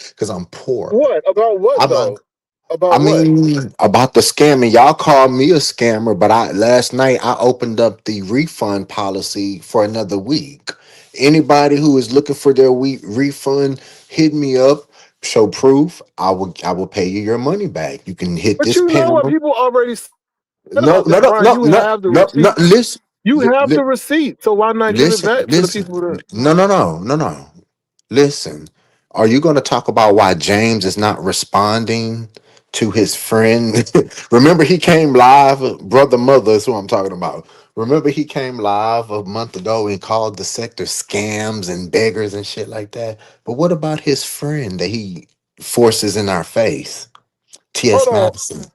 Because I'm poor. What about what I'm, though? I About what? mean, about the scamming, y'all called me a scammer, but I last night I opened up the refund policy for another week. Anybody who is looking for their week refund, hit me up, show proof. I will pay you your money back. You can hit But this you pin know what? number. People already said No, about no, that, no, Brian. no, You no, have the no, no. receipt. Listen, You li- have the li- receipt. So why not give it listen, back to the listen. people that? No, no, no, no, no. Listen, are you going to talk about why James is not responding to his friend? Remember, he came live, brother, mother is who I'm talking about. Remember, he came live a month ago and called the sector scams and beggars and shit like that. But what about his friend that he forces in our face, Hold T.S. on, Madison?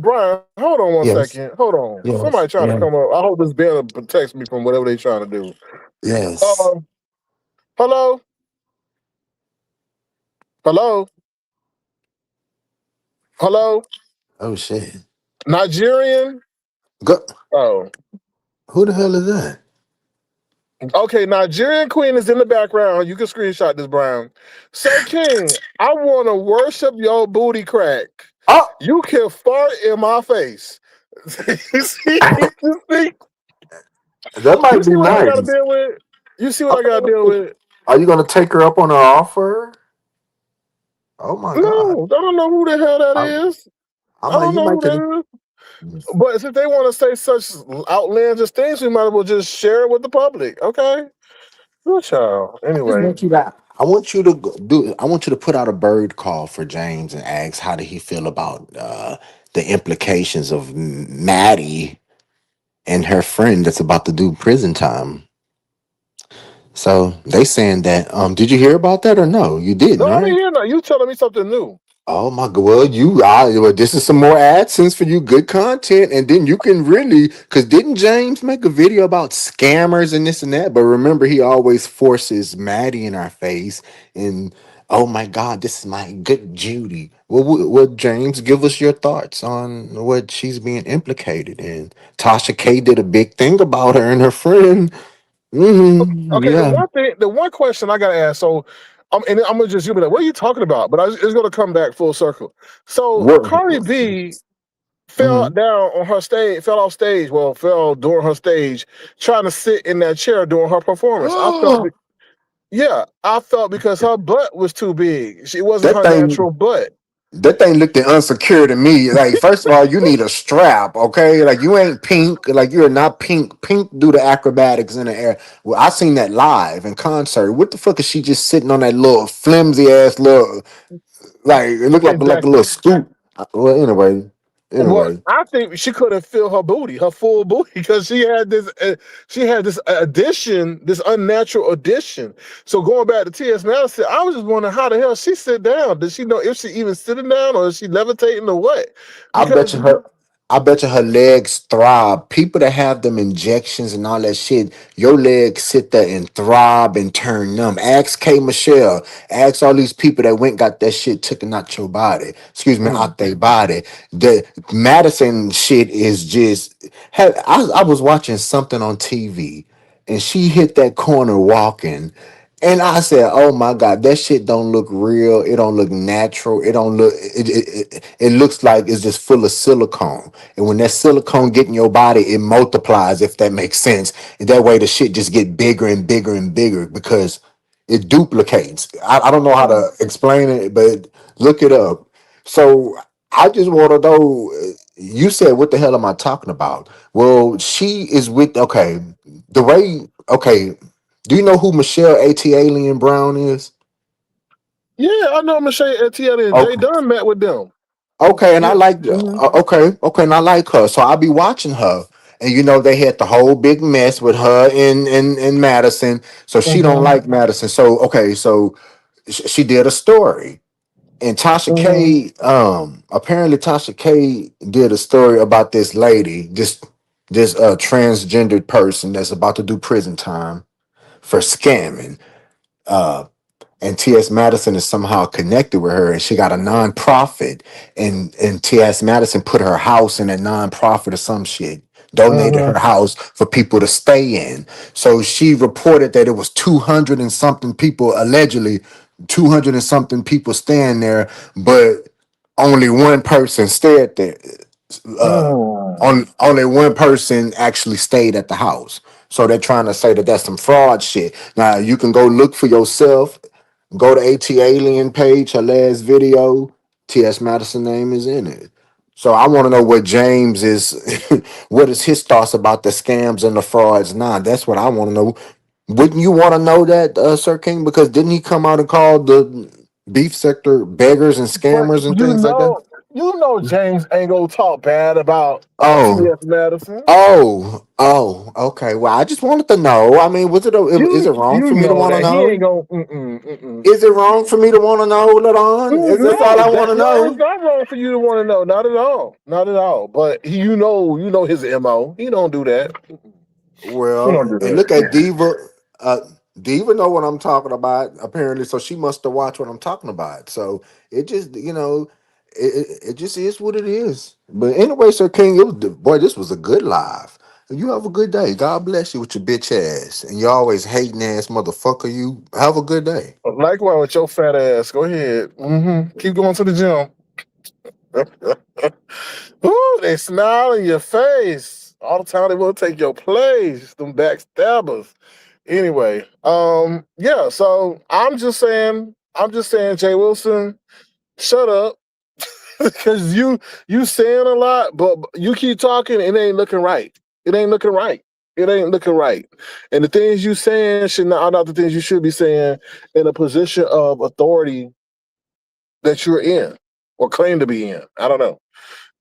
Brian, hold on one Yes, second. Hold on. Somebody yes, trying to yeah, come up. I hope this banner protects me from whatever they trying to do. yes. Um, hello, hello, hello, Oh shit. Nigerian. Go. Oh, Who the hell is that? okay. Nigerian queen is in the background. You can screenshot this, Brian. Sir King, I want to worship your booty crack. Oh, You can fart in my face. you see, you see, that you might be see what I got to nice. deal with. You see what I got to deal with. Are you gonna take her up on her offer? Oh my god. No, I don't know who the hell that I'm, is. I'm I like, don't you know might who could. that is. But since they want to say such outlandish things, we might as well just share it with the public. Okay? Good child. I just Anyway. want you to. I want you to do. I want you to put out a bird call for James and ask how did he feel about the implications of Maddie and her friend that's about to do prison time. So they saying that. Did you hear about that or no? You didn't, No, I didn't right? hear that. You telling me something new. Oh my god! Well, well, this is some more AdSense for you, good content, and then you can really, because didn't James make a video about scammers and this and that? But remember, he always forces Maddie in our face, and oh my god, this is my good Judy. Well, would James give us your thoughts on what she's being implicated in? Tasha K did a big thing about her and her friend. Okay, Yeah. the one question I gotta ask. So, and I'm gonna just zoom in. What are you talking about? But it's gonna come back full circle. So, What? Cardi B fell Mhm. down on her stage, fell off stage. Well, fell during her stage, trying to sit in that chair during her performance. Yeah, I felt because her butt was too big. She wasn't that her thing. natural butt. That thing looked unsecure to me. Like, first of all, you need a strap, okay? Like, you ain't pink. Like, you're not pink. Pink do the acrobatics in the air. Well, I seen that live in concert. What the fuck is she just sitting on that little flimsy ass little? Like, it looked like a little Exactly. scoop. Well, anyway, Well, anyway, I think she couldn't feel her booty, her full booty, because she had this addition, this unnatural addition. So going back to T.S. Madison, I was just wondering how the hell she sit down. Did she know if she even sitting down or is she levitating or what? I bet Because you her. I bet you her legs throb. People that have them injections and all that shit, your legs sit there and throb and turn numb. Ask K Michelle. Ask all these people that went got that shit taken out your body. Excuse me, mm, out their body. The Madison shit is just. I was watching something on TV and she hit that corner walking. And I said, "Oh my God, that shit don't look real. It don't look natural. It don't look. It looks like it's just full of silicone. And when that silicone get in your body, it multiplies. If that makes sense. And that way, the shit just get bigger and bigger and bigger because it duplicates. I don't know how to explain it, but look it up. So I just want to know. You said, "What the hell am I talking about?" Well, she is with. Okay, the way. Okay, do you know who Michelle A.T. Alien Brown is? yeah, I know Michelle Etienne and Jay Okay. Dunn met with them. Okay, and I Yeah. like Mhm. okay, and I like her. So I'll be watching her. And you know, they had the whole big mess with her in Madison. So she don't Mhm. like Madison. So okay, so she did a story. And Tasha Mhm. K, apparently Tasha K did a story about this lady, this transgendered person that's about to do prison time for scamming. Uh, and T.S. Madison is somehow connected with her, and she got a nonprofit, and T.S. Madison put her house in a nonprofit or some shit, donated Mhm. her house for people to stay in. So she reported that it was 200 and something people, allegedly 200 and something people staying there, but only one person stayed there. Mhm. Only one person actually stayed at the house. So they're trying to say that that's some fraud shit. Now you can go look for yourself. Go to AT Alien page, her last video. T.S. Madison name is in it. So I want to know what James is, what is his thoughts about the scams and the frauds now? That's what I want to know. Wouldn't you want to know that, Sir King? Because didn't he come out and call the beef sector beggars and But scammers and things like that? You know James ain't gonna talk bad about Oh, T.S. Madison. okay. Well, I just wanted to know. I mean, is it wrong You for me to know want to that he ain't know? gonna. Mm-mm. Is it wrong for me to want to know, Ladon? Is this all No, I want to no, it's know? not wrong for you to want to know. Not at all. Not at all. But you know his mo. He don't do that. He don't Well, do and look at that. Diva. Uh, Diva know what I'm talking about apparently, so she must have watched what I'm talking about. So it just, it just is what it is. But anyway, Sir King, boy, this was a good live. You have a good day. God bless you with your bitch ass, and you always hating ass motherfucker. You have a good day. Likewise with your fat ass. Go ahead. Keep going to the gym. Ooh, they smile in your face all the time. They want to take your place. Them backstabbers. Anyway, yeah. So I'm just saying, Jay Wilson, shut up, because you saying a lot, but you keep talking. It ain't looking right. It ain't looking right. It ain't looking right. And the things you saying are not the things you should be saying in a position of authority that you're in or claim to be in. I don't know.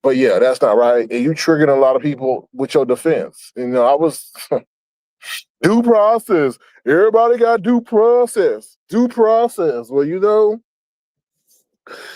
But yeah, that's not right. And you triggered a lot of people with your defense. I was due process. Everybody got due process. Due process. Well,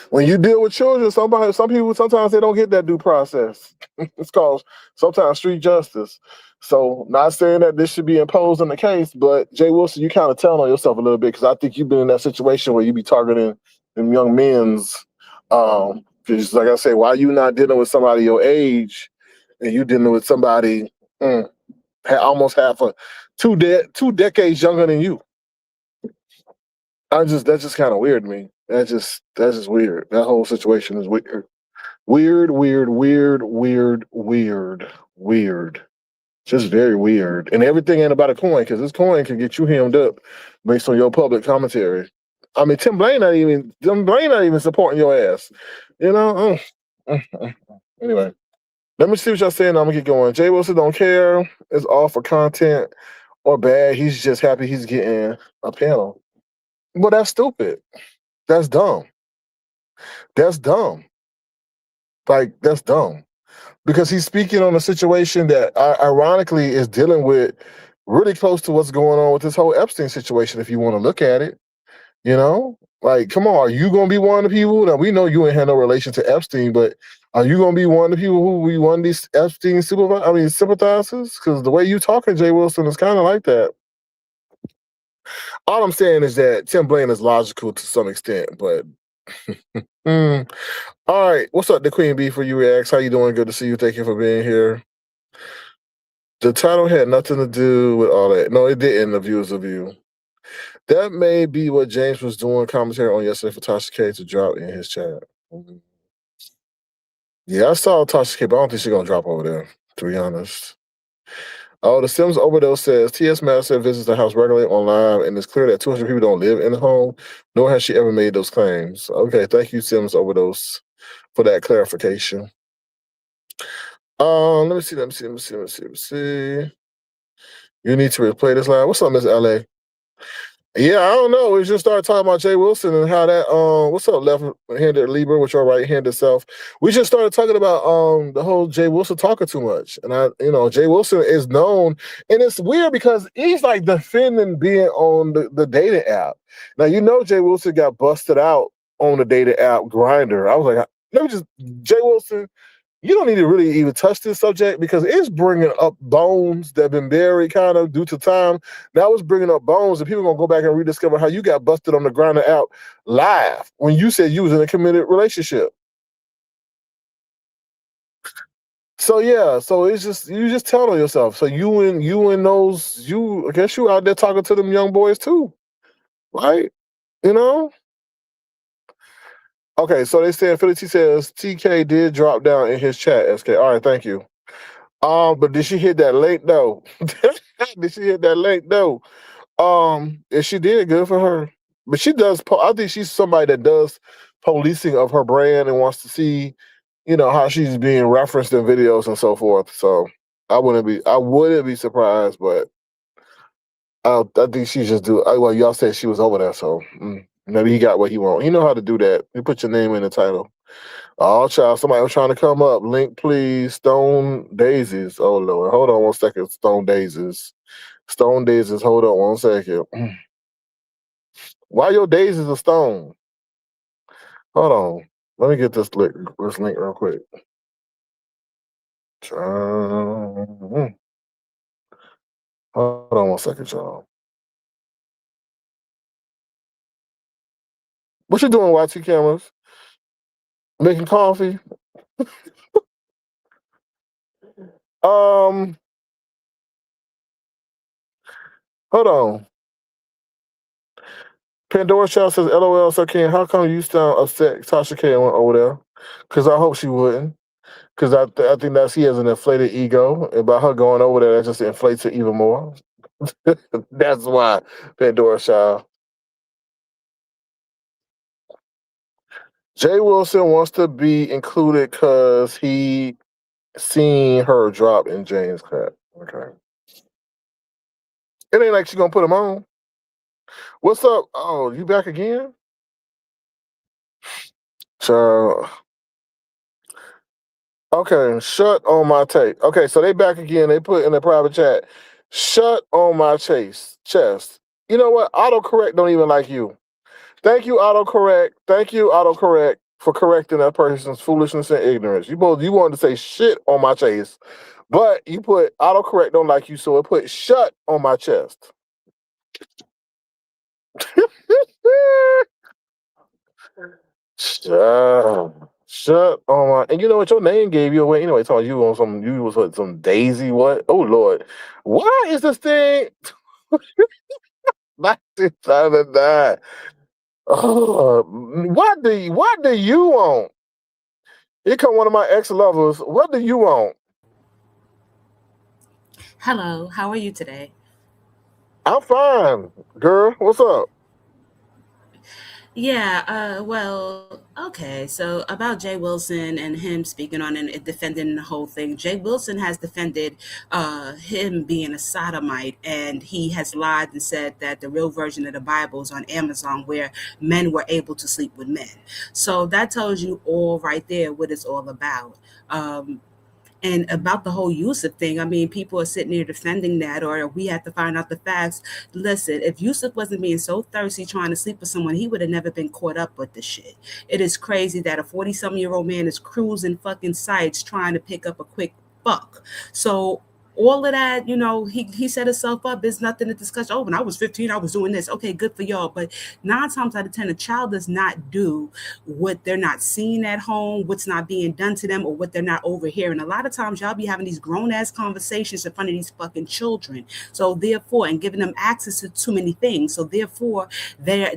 when you deal with children, some people sometimes they don't get that due process. It's called sometimes street justice. So, not saying that this should be imposed on the case, but Jay Wilson, you kind of telling on yourself a little bit, because I think you've been in that situation where you be targeting them young men's. Because like I say, why you not dealing with somebody your age, and you dealing with somebody almost half a two decades younger than you? That's just kind of weird to me. That's just weird. That whole situation is weird. Weird, weird, weird, weird, weird, weird. Just very weird. And everything ain't about a coin, because this coin can get you hemmed up based on your public commentary. I mean, Tim Blaine not even supporting your ass. You know? Anyway, let me see what y'all saying. I'm gonna get going. Jay Wilson don't care. It's all for content or bad. He's just happy he's getting a panel. Well, that's stupid. That's dumb. That's dumb. Like, that's dumb. Because he's speaking on a situation that ironically is dealing with really close to what's going on with this whole Epstein situation, if you want to look at it. Like, come on, are you going to be one of the people? Now, we know you ain't had no relation to Epstein, but are you going to be one of the people who we one of these Epstein sympathizers? Because the way you talking, Jay Wilson, is kind of like that. All I'm saying is that Tim Blaine is logical to some extent, but all right. What's up, the Queen Bee, for you, Reacts? How you doing? Good to see you. Thank you for being here. The title had nothing to do with all that. No, it didn't. The views of you. That may be what James was doing commentary on yesterday for Tasha K to drop in his chat. Yeah, I saw Tasha K, but I don't think she's gonna drop over there, to be honest. Oh, the Sims Overdose says T.S. Madison visits the house regularly online, and it's clear that 200 people don't live in the home, nor has she ever made those claims. Okay, thank you, Sims Overdose, for that clarification. Let me see. You need to replay this line. What's up, Miss LA? Yeah, I don't know. We just started talking about Jay Wilson and how that what's up, left-handed Libra with your right-handed self. We just started talking about the whole Jay Wilson talking too much. And Jay Wilson is known, and it's weird because he's like defending being on the dating app. Now Jay Wilson got busted out on the dating app Grinder. I was like, Jay Wilson, you don't need to really even touch this subject, because it's bringing up bones that have been buried kind of due to time. Now it's bringing up bones, and people are going to go back and rediscover how you got busted on the Grindr app live when you said you was in a committed relationship. So yeah, so it's just, you just tell on yourself. So I guess you out there talking to them young boys too, right? Okay, so they said Philly T says TK did drop down in his chat, SK. All right, thank you. But did she hit that link though? Did she hit that link though? If she did, good for her. But she does. I think she's somebody that does policing of her brand and wants to see, how she's being referenced in videos and so forth. So I wouldn't be surprised, but I think she just do. Well, y'all said she was over there, so maybe he got what he want. He know how to do that. He put your name in the title. Oh, child, somebody was trying to come up. Link, please. Stone Daisies. Oh, Lord. Hold on 1 second. Stone Daisies. Stone Daisies. Hold on 1 second. Why your daisies are stone? Hold on. Let me get this link real quick. Hold on 1 second, y'all. What you doing, YT cameras? Making coffee? Hold on. Pandora Child says, LOL, Sir King, how come you sound upset Tasha K went over there? Because I hope she wouldn't. Because I think that she has an inflated ego. About her going over there, that just inflates it even more. That's why, Pandora Child. Jay Wilson wants to be included because he seen her drop in Jane's crap. Okay. It ain't like she gonna put him on. What's up? Oh, you back again? Child. Okay, shut on my tape. Okay, so they back again. They put in the private chat, shut on my chest. You know what? Autocorrect don't even like you. Thank you, autocorrect. Thank you, autocorrect, for correcting that person's foolishness and ignorance. You wanted to say shit on my chest, but you put autocorrect don't like you, so it put shut on my chest. Shut on my, and you know what, your name gave you away anyway. Talking you on some, you was what, some Daisy, what? Oh Lord, why is this thing 1999? Oh, what do you want? Here come one of my ex-lovers. What do you want? Hello, how are you today? I'm fine, girl. What's up? Yeah, well, okay. So about Jay Wilson and him speaking on and defending the whole thing. Jay Wilson has defended him being a sodomite, and he has lied and said that the real version of the Bible is on Amazon, where men were able to sleep with men. So that tells you all right there what it's all about. And about the whole Yusuf thing, I mean, people are sitting there defending that, or we have to find out the facts. Listen, if Yusuf wasn't being so thirsty trying to sleep with someone, he would have never been caught up with the shit. It is crazy that a 40-some-year-old man is cruising fucking sites trying to pick up a quick buck. So all of that, he set himself up. There's nothing to discuss. Oh, when I was 15, I was doing this. Okay, good for y'all. But 9 times out of 10, a child does not do what they're not seeing at home, what's not being done to them, or what they're not overhearing. A lot of times y'all be having these grown ass conversations in front of these fucking children. So therefore, and giving them access to too many things. So therefore, they're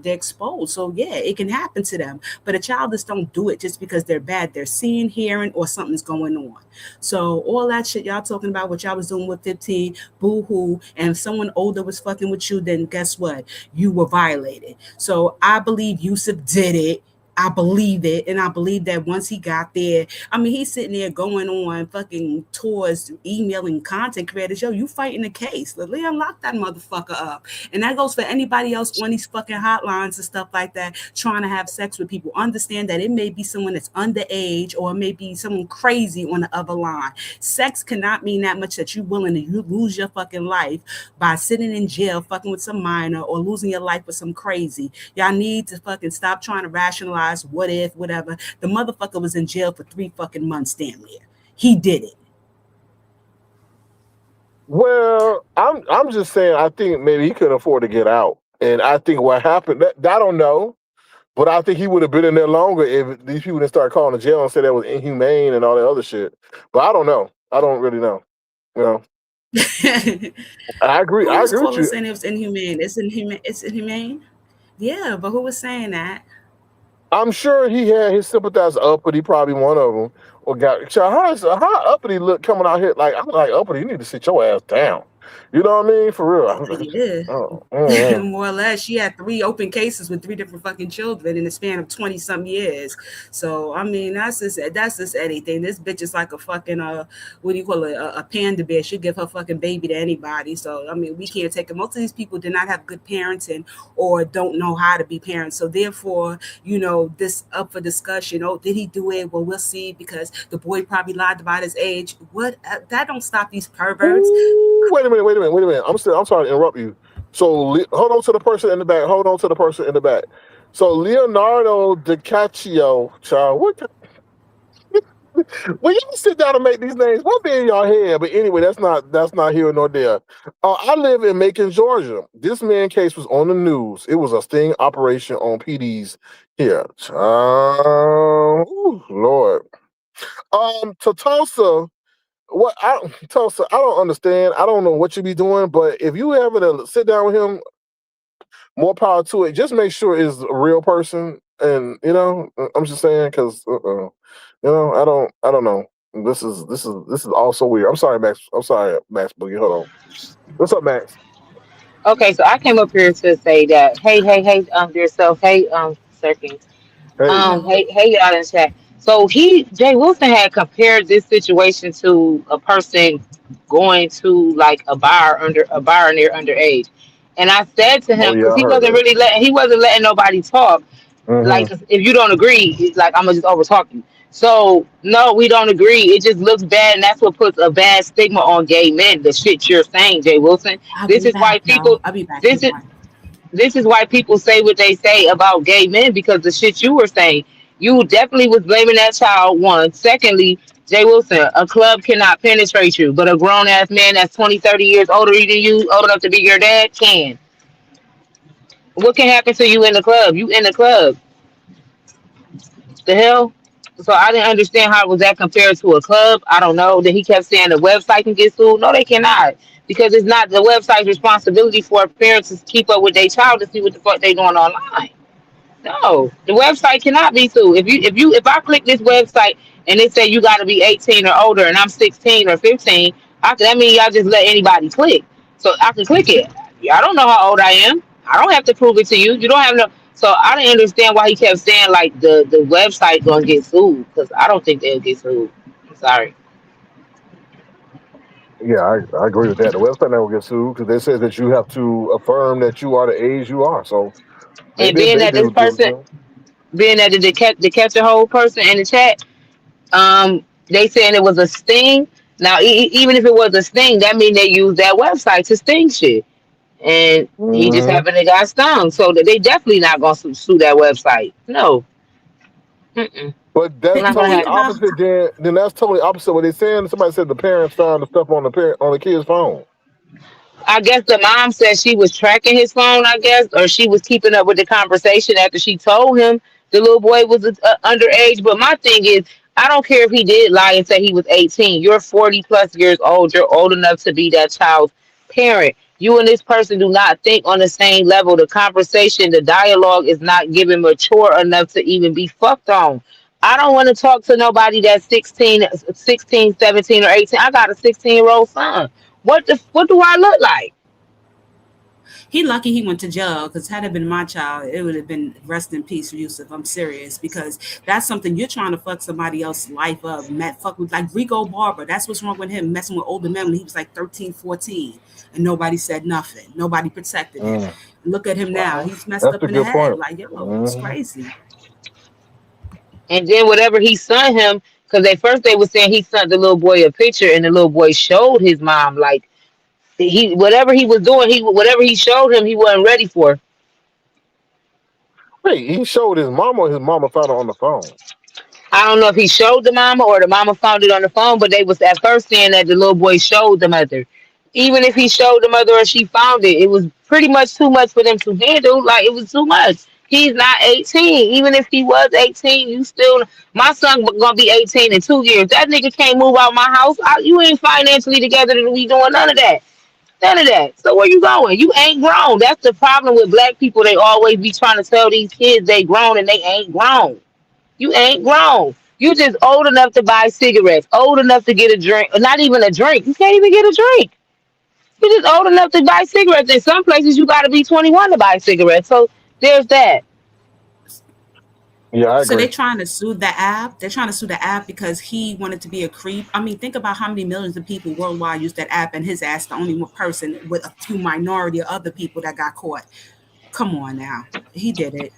exposed. So yeah, it can happen to them. But a child just don't do it just because they're bad. They're seeing, hearing, or something's going on. So all that shit y'all talking about, what y'all was doing with 15, boo-hoo, and if someone older was fucking with you, then guess what? You were violated. So I believe Yusuf did it. I believe it. And I believe that once he got there, I mean, he's sitting there going on fucking tours, emailing content creators. Yo, you fighting the case. Let me unlock that motherfucker up. And that goes for anybody else on these fucking hotlines and stuff like that, trying to have sex with people. Understand that it may be someone that's underage, or it may be someone crazy on the other line. Sex cannot mean that much that you're willing to lose your fucking life by sitting in jail fucking with some minor, or losing your life with some crazy. Y'all need to fucking stop trying to rationalize what if, whatever. The motherfucker was in jail for 3 fucking months, damn near. He did it. Well, I'm just saying, I think maybe he couldn't afford to get out. And I think what happened, I don't know, but I think he would have been in there longer if these people didn't start calling the jail and say that was inhumane and all that other shit. But I don't know. I don't really know. You know. I agree. Who I was agree with calling you. saying it was inhumane? It's inhumane. It's inhumane. Yeah, but who was saying that? I'm sure he had his sympathizers uppity, probably one of them. Or got how uppity look coming out here? Like, I'm like, uppity, you need to sit your ass down. You know what I mean? For real. Yeah. Oh, mm, More or less, she had three open cases with three different fucking children in the span of 20 some years. So I mean, that's just anything. This bitch is like a fucking what do you call it, a panda bear. She'll give her fucking baby to anybody. So I mean, we can't take it. Most of these people did not have good parenting or don't know how to be parents. So therefore, this up for discussion. Oh, did he do it? Well, we'll see, because the boy probably lied about his age. What, that don't stop these perverts. ooh, wait a minute. I'm sorry to interrupt you. So hold on to the person in the back. Hold on to the person in the back. So Leonardo DiCaprio, child, what? When y'all sit down and make these names, what be in y'all head? But anyway, that's not here nor there. I live in Macon, Georgia. This man case was on the news. It was a sting operation on PD's here. Ooh, Lord. To Tulsa, Tulsa, I don't understand. I don't know what you be doing, but if you ever to sit down with him, more power to it. Just make sure it's a real person, and I'm just saying because I don't know. This is also weird. I'm sorry, Max. I'm sorry, Max Boogie. Hold on. What's up, Max? Okay, so I came up here to say that, hey, dear self, hey, Sir Hey. hey, y'all in chat. So Jay Wilson had compared this situation to a person going to like a bar near underage, and I said to Oh him, yeah, because I heard that. he wasn't letting nobody talk. Like, Hmm. if you don't agree, it's like I'm gonna just over talk you. So no, we don't agree. It just looks bad, and that's what puts a bad stigma on gay men. The shit you're saying, Jay Wilson. I'll This be is why back, y'all. people. I'll be back. This Hold is on. this is why people say what they say about gay men, because the shit you were saying, you definitely was blaming that child. One, secondly, Jay Wilson, a club cannot penetrate you, but a grown ass man that's 20, 30 years older than you, old enough to be your dad, can. What can happen to you in the club? You in the club. The hell? So I didn't understand how was that compared to a club. I don't know. Then he kept saying the website can get sued. No, they cannot, because it's not the website's responsibility for parents to keep up with their child to see what the fuck they doing online. No, the website cannot be sued. If I click this website and they say you got to be 18 or older, and I'm 16 or 15, that means y'all just let anybody click. So I can click it. I don't know how old I am. I don't have to prove it to you. You don't have no. So I didn't understand why he kept saying like the website gonna get sued, because I don't think they'll get sued. I'm sorry. Yeah, I agree with that. The website never get sued because they said that you have to affirm that you are the age you are. So they And did. They did do it. being that the catch a whole person in the chat, they saying it was a sting. Now, even if it was a sting, that means they used that website to sting shit, and he just Hmm. happened to got stung. So they definitely not gonna sue that website. No, mm-mm, But that's not gonna totally Think happen. about opposite. Then that's totally opposite what they're saying. Somebody said the parents found the stuff on the kid's phone. I guess the mom said she was tracking his phone, I guess, or she was keeping up with the conversation after she told him the little boy was underage. But my thing is, I don't care if he did lie and say he was 18. You're 40 plus years old. You're old enough to be that child's parent. You and this person do not think on the same level. The conversation, the dialogue is not given mature enough to even be fucked on. I don't want to talk to nobody that's 16, 17, or 18. I got a 16-year-old son. What do I look like? he lucky he went to jail, because had it been my child, it would have been rest in peace, Yusuf. I'm serious, because that's something you're trying to fuck somebody else's life up. Met fuck with like Rico Barber. That's what's wrong with him, messing with older men when he was like 13, 14, and nobody said nothing. Nobody protected him. Mm, Look at him now. wow, He's messed that's up a in the good head. point. Like, yo, it's Hmm. crazy. And then whatever he sent him, because at first they were saying he sent the little boy a picture, and the little boy showed his mom like he whatever he was doing, he whatever he showed him, he wasn't ready for. Wait, he showed his mama. His mama found it on the phone. I don't know if he showed the mama or the mama found it on the phone, but they was at first saying that the little boy showed the mother. Even if he showed the mother or she found it, it was pretty much too much for them to handle. Like, it was too much. He's not 18. Even if he was 18, you still. My son gonna be 18 in 2 years. That nigga can't move out my house. You ain't financially together to be doing none of that. None of that. So where you going? You ain't grown. That's the problem with black people. They always be trying to tell these kids they grown and they ain't grown. You ain't grown. You just old enough to buy cigarettes, old enough to get a drink, or not even a drink. You can't even get a drink. You're just old enough to buy cigarettes. In some places, you got to be 21 to buy cigarettes. So there's that. Yeah, I So agree. they're trying to sue the app. They're trying to sue the app because he wanted to be a creep. I mean, think about how many millions of people worldwide use that app, and his ass the only one person with a few minority of other people that got caught. Come on now, he did it.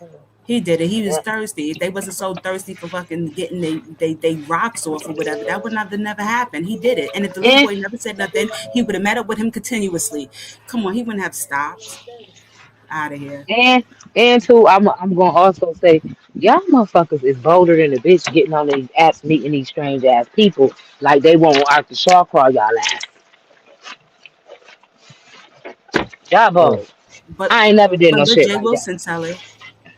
He did it. He was thirsty. If they wasn't so thirsty for fucking getting they rocks off or whatever, that would never happen. He did it. And if the little And boy never said nothing, he would have met up with him continuously. Come on, he wouldn't have stopped. Out of here. and and two, I'm gonna also say, y'all motherfuckers is bolder than a bitch getting on these apps, meeting these strange ass people like they won't Arthur Shaw call y'all ass. Y'all Mm. bold. But I ain't never did but no let shit Jay like that. Wilson tell it.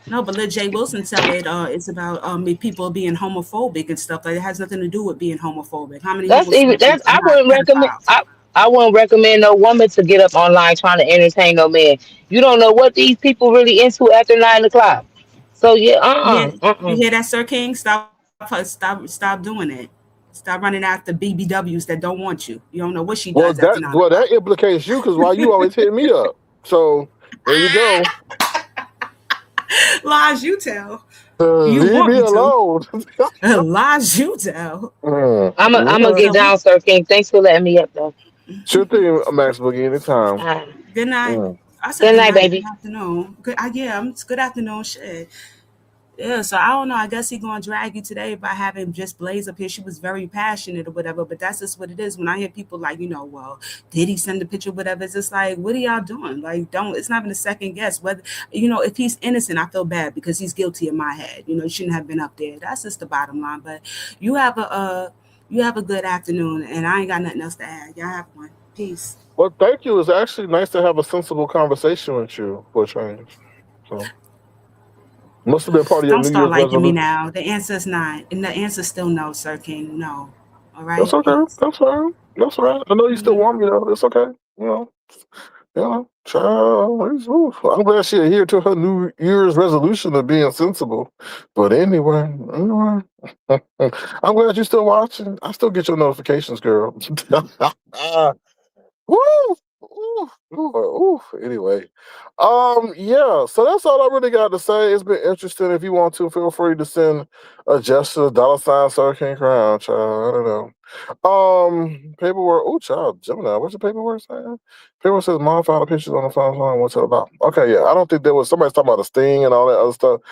No, but let Jay Wilson tell it. It's about people being homophobic and stuff. Like it has nothing to do with being homophobic. How many homosexuals That's are I not wouldn't recommend. pedophiles? I wouldn't recommend no woman to get up online trying to entertain no man. You don't know what these people really into after 9 o'clock. So yeah, You uh. hear that, Sir King? Stop doing it. Stop running after BBWs that don't want you. You don't know what she Well, does after that nine well o'clock. that implicates you because why you always hitting me up. So there you go. Lies you tell. You Leave want me me to. alone. Lies you tell. I'm gonna Okay. get So we down, sir King. Thanks for letting me up though. Sure thing, Max Boogie, anytime. Uh, good night. Mm. I said Good good night, night, good baby. afternoon. Good, yeah, it's good afternoon. Shit. Yeah, so I don't know. I guess he gonna drag you today by having just Blaze up here. She was very passionate or whatever, but that's just what it is. When I hear people like, well, did he send the picture, whatever? It's just like, what are y'all doing? Like, don't. It's not even a second guess. Whether if he's innocent, I feel bad because he's guilty in my head. He shouldn't have been up there. That's just the bottom line. But you have a good afternoon, and I ain't got nothing else to add. Y'all have one. Peace. Well, thank you. It's actually nice to have a sensible conversation with you for a change. So must have been part of your Don't New start Year's liking me resolution. now. The answer's not, and the answer's still no, Sir King. No. All That's right. okay. Peace. That's fine. That's all right. I know you still want me though. It's okay. You know. Child. I'm glad she adhered to her New Year's resolution of being sensible. But anyway. I'm glad you're still watching. I still get your notifications, girl. Woo! Ooh, ooh. Anyway, yeah. So that's all I really got to say. It's been interesting. If you want to, feel free to send a gesture, $ Hurricane Crown, child. I don't know. Paperwork. Oh, child, Gemini. What's the paperwork saying? Paperwork says mom found the pictures on the phone. What's it about? Okay, yeah. I don't think there was somebody's talking about a sting and all that other stuff.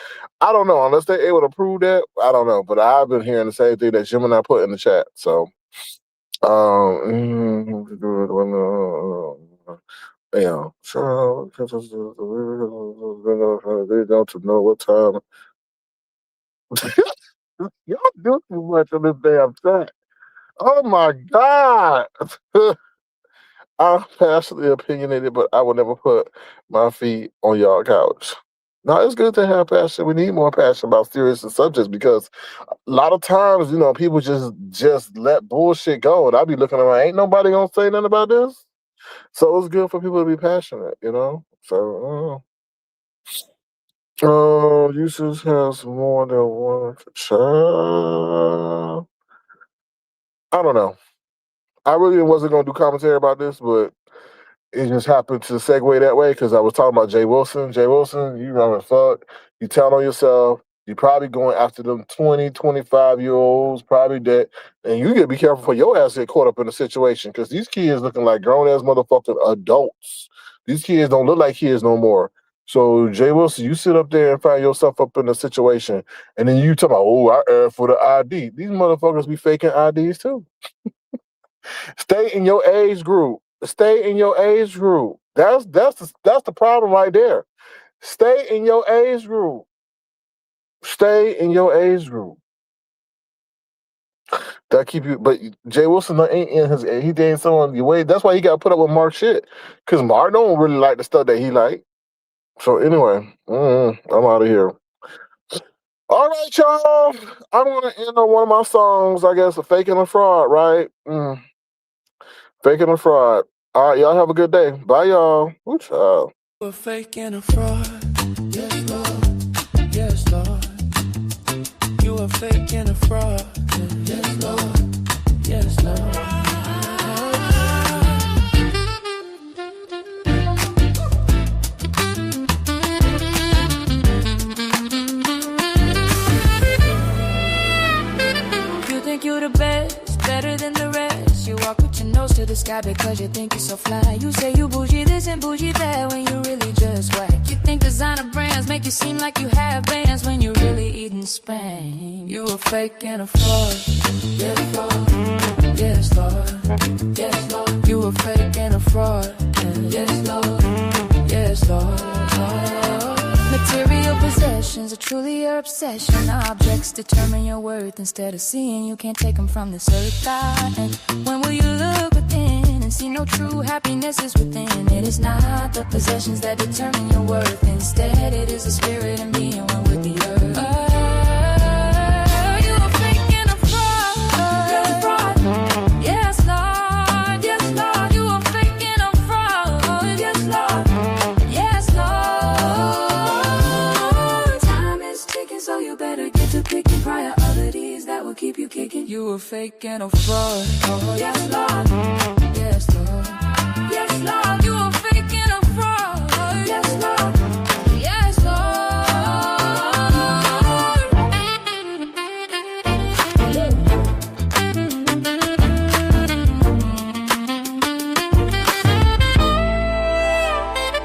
I don't know unless they're able to prove that. I don't know, but I've been hearing the same thing that Gemini put in the chat. So. Yeah, sure. They don't know what time. Y'all do too much on this damn chat. Oh my god. I'm passionately opinionated, but I will never put my feet on y'all couch. Now it's good to have passion. We need more passion about serious subjects because a lot of times, people just let bullshit go, and I be looking around. Ain't nobody gonna say nothing about this. So it's good for people to be passionate. So, users has more than one child. I don't know. I really wasn't gonna do commentary about this, but it just happened to segue that way because I was talking about Jay Wilson. Jay Wilson, you running fuck. You telling on yourself. You probably going after them 20, 25-year-olds, probably that. And you gotta be careful for your ass to get caught up in the situation because these kids looking like grown-ass motherfucking adults. These kids don't look like kids no more. So, Jay Wilson, you sit up there and find yourself up in a situation, and then you talk about, oh, I asked for the ID. These motherfuckers be faking IDs too. Stay in your age group. Stay in your age group. That's the problem right there. Stay in your age group. Stay in your age group. That keep you. But Jay Wilson ain't in his. He dating someone your way. That's why he got put up with Mark shit. Cause Mark don't really like the stuff that he like. So anyway, I'm out of here. All right, y'all. I'm gonna end on one of my songs. I guess a fake and a fraud, right? Fake and a fraud. All right, y'all have a good day. Bye, y'all. Ooh, child. A fake and a fraud. Yes, Lord. Yes, Lord. You a fake and a fraud. Yes, Lord. Yes, Lord. sky because you think you're so fly. You say you bougie this and bougie that when you really just whack. You think designer brands make you seem like you have bands when you're really eating Spain. You a fake and a fraud. Yes, Lord. Yes, Lord. Yes, Lord. You a fake and a fraud. Yes, Lord. Yes, Lord. Material possessions are truly your obsession. Objects determine your worth. Instead of seeing, you can't take them from this earth. And when will you look within and see no true happiness is within? It is not the possessions that determine your worth. Instead, it is the spirit in being one with the earth. You a fake and a fraud. Yes, Lord. Yes, Lord. You a fake and a fraud. Yes, Lord. Yes, Lord. Time is ticking, so you better get to picking priorities that will keep you kicking. You a fake and a fraud. Oh, yes, Lord. Yes, Lord. Yes, Lord. You a fake and a fraud. Yes, Lord. Yes, Lord.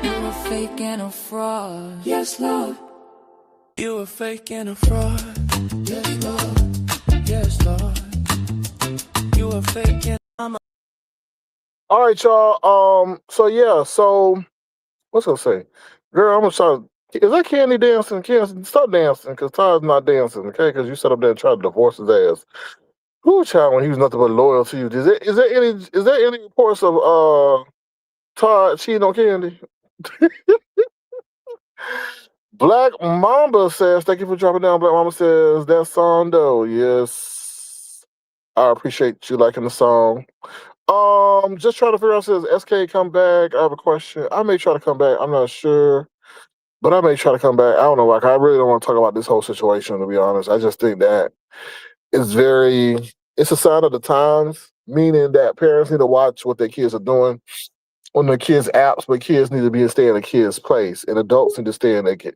You a fake and a fraud. Yes, Lord. You a fake and a fraud. Yes, Lord. Yes, Lord. You a fake and All right, y'all. So yeah, so what's I gonna say? Girl, I'm gonna try. Is that Candy dancing? Candy, stop dancing, cause Todd's not dancing, okay? Cause you sat up there and tried to divorce his ass. Who child when he was nothing but loyal to you? Is there any reports of Todd cheating on Candy? Black Mamba says, thank you for dropping down. Black Mamba says, that song though. Yes. I appreciate you liking the song. Just trying to figure out, says SK come back. I have a question. I may try to come back. I'm not sure. But I may try to come back. I don't know. Like, I really don't want to talk about this whole situation, to be honest. I just think that it's a sign of the times, meaning that parents need to watch what their kids are doing on their kids' apps, but kids need to stay in the kids' place, and adults need to stay in their kid.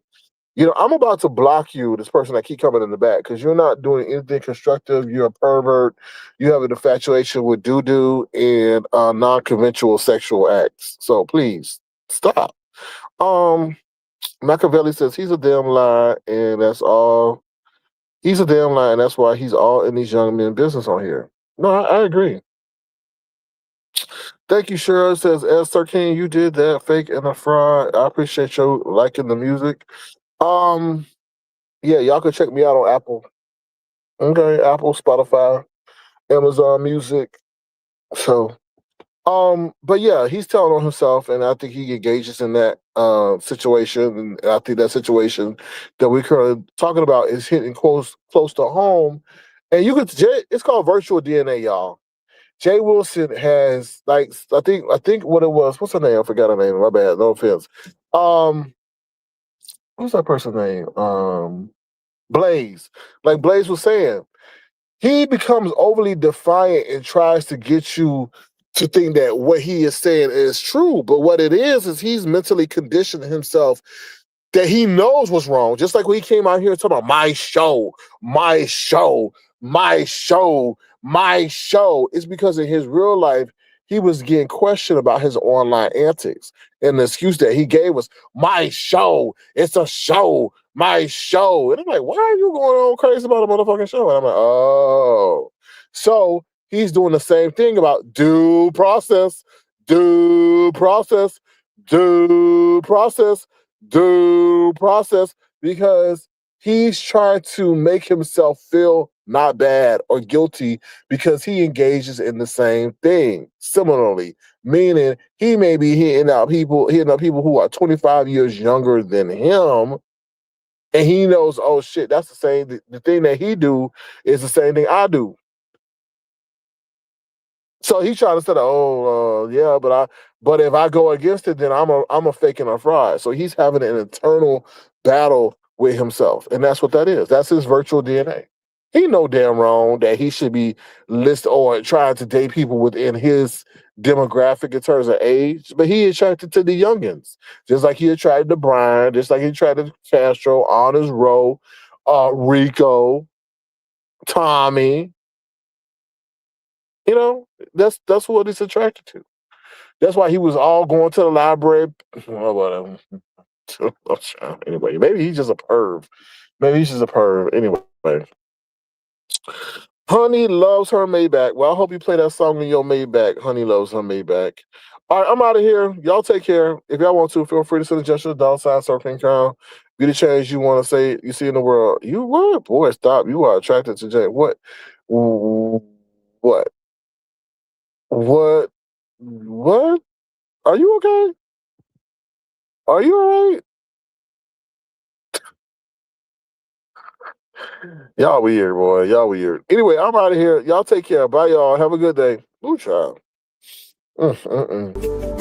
I'm about to block you, this person that keep coming in the back, because you're not doing anything constructive. You're a pervert. You have an infatuation with doo-doo and non-conventional sexual acts. So please, stop. Machiavelli says he's a damn lie, and that's all. He's a damn lie, and that's why he's all in these young men business on here. No, I agree. Thank you, Cheryl. Says Esther King, you did that fake and a fraud. I appreciate you liking the music. Um, yeah, y'all can check me out on Apple. Okay, Apple, Spotify, Amazon Music. So, but yeah, he's telling on himself, and I think he engages in that situation, and I think that situation that we're currently talking about is hitting close to home. And it's called virtual DNA, y'all. Jay Wilson has, like, I think what it was. What's her name? I forgot her name. My bad. No offense. What's that person's name? Blaze. Like Blaze was saying, he becomes overly defiant and tries to get you to think that what he is saying is true. But what it is he's mentally conditioned himself that he knows what's wrong. Just like when he came out here talking about my show, my show, my show, my show. It's because in his real life, he was getting questioned about his online antics. And the excuse that he gave was, my show, it's a show, my show. And I'm like, why are you going on crazy about a motherfucking show? And I'm like, oh. So he's doing the same thing about due process, due process, due process, due process, because he's trying to make himself feel not bad or guilty because he engages in the same thing similarly, meaning he may be hitting up people who are 25 years younger than him, and he knows, oh shit, that's the thing that he do is the same thing I do. So he's trying to say, yeah, but if I go against it, then I'm a fake and a fraud. So he's having an internal battle with himself, and that's what that is. That's his virtual DNA. He know damn wrong that he should be listed or trying to date people within his demographic in terms of age, but he attracted to the youngins, just like he attracted to Brian, just like he attracted to Castro, Honors Rowe, Rico, Tommy. You know, that's what he's attracted to. That's why he was all going to the library. Well, whatever. Anyway, maybe he's just a perv. Maybe he's just a perv. Anyway, Honey loves her Maybach. Well, I hope you play that song in your Maybach. Honey loves her Maybach. All right, I'm out of here. Y'all take care. If y'all want to, feel free to send a gesture, $, circling crown. Be the change you want to say you see in the world. You what? Boy, stop. You are attracted to Jay. What? What? What? What? Are you okay? Are you all right? Y'all weird, boy. Y'all weird. Anyway, I'm out of here. Y'all take care. Bye, y'all. Have a good day. Ooh, child. Mm-mm-mm.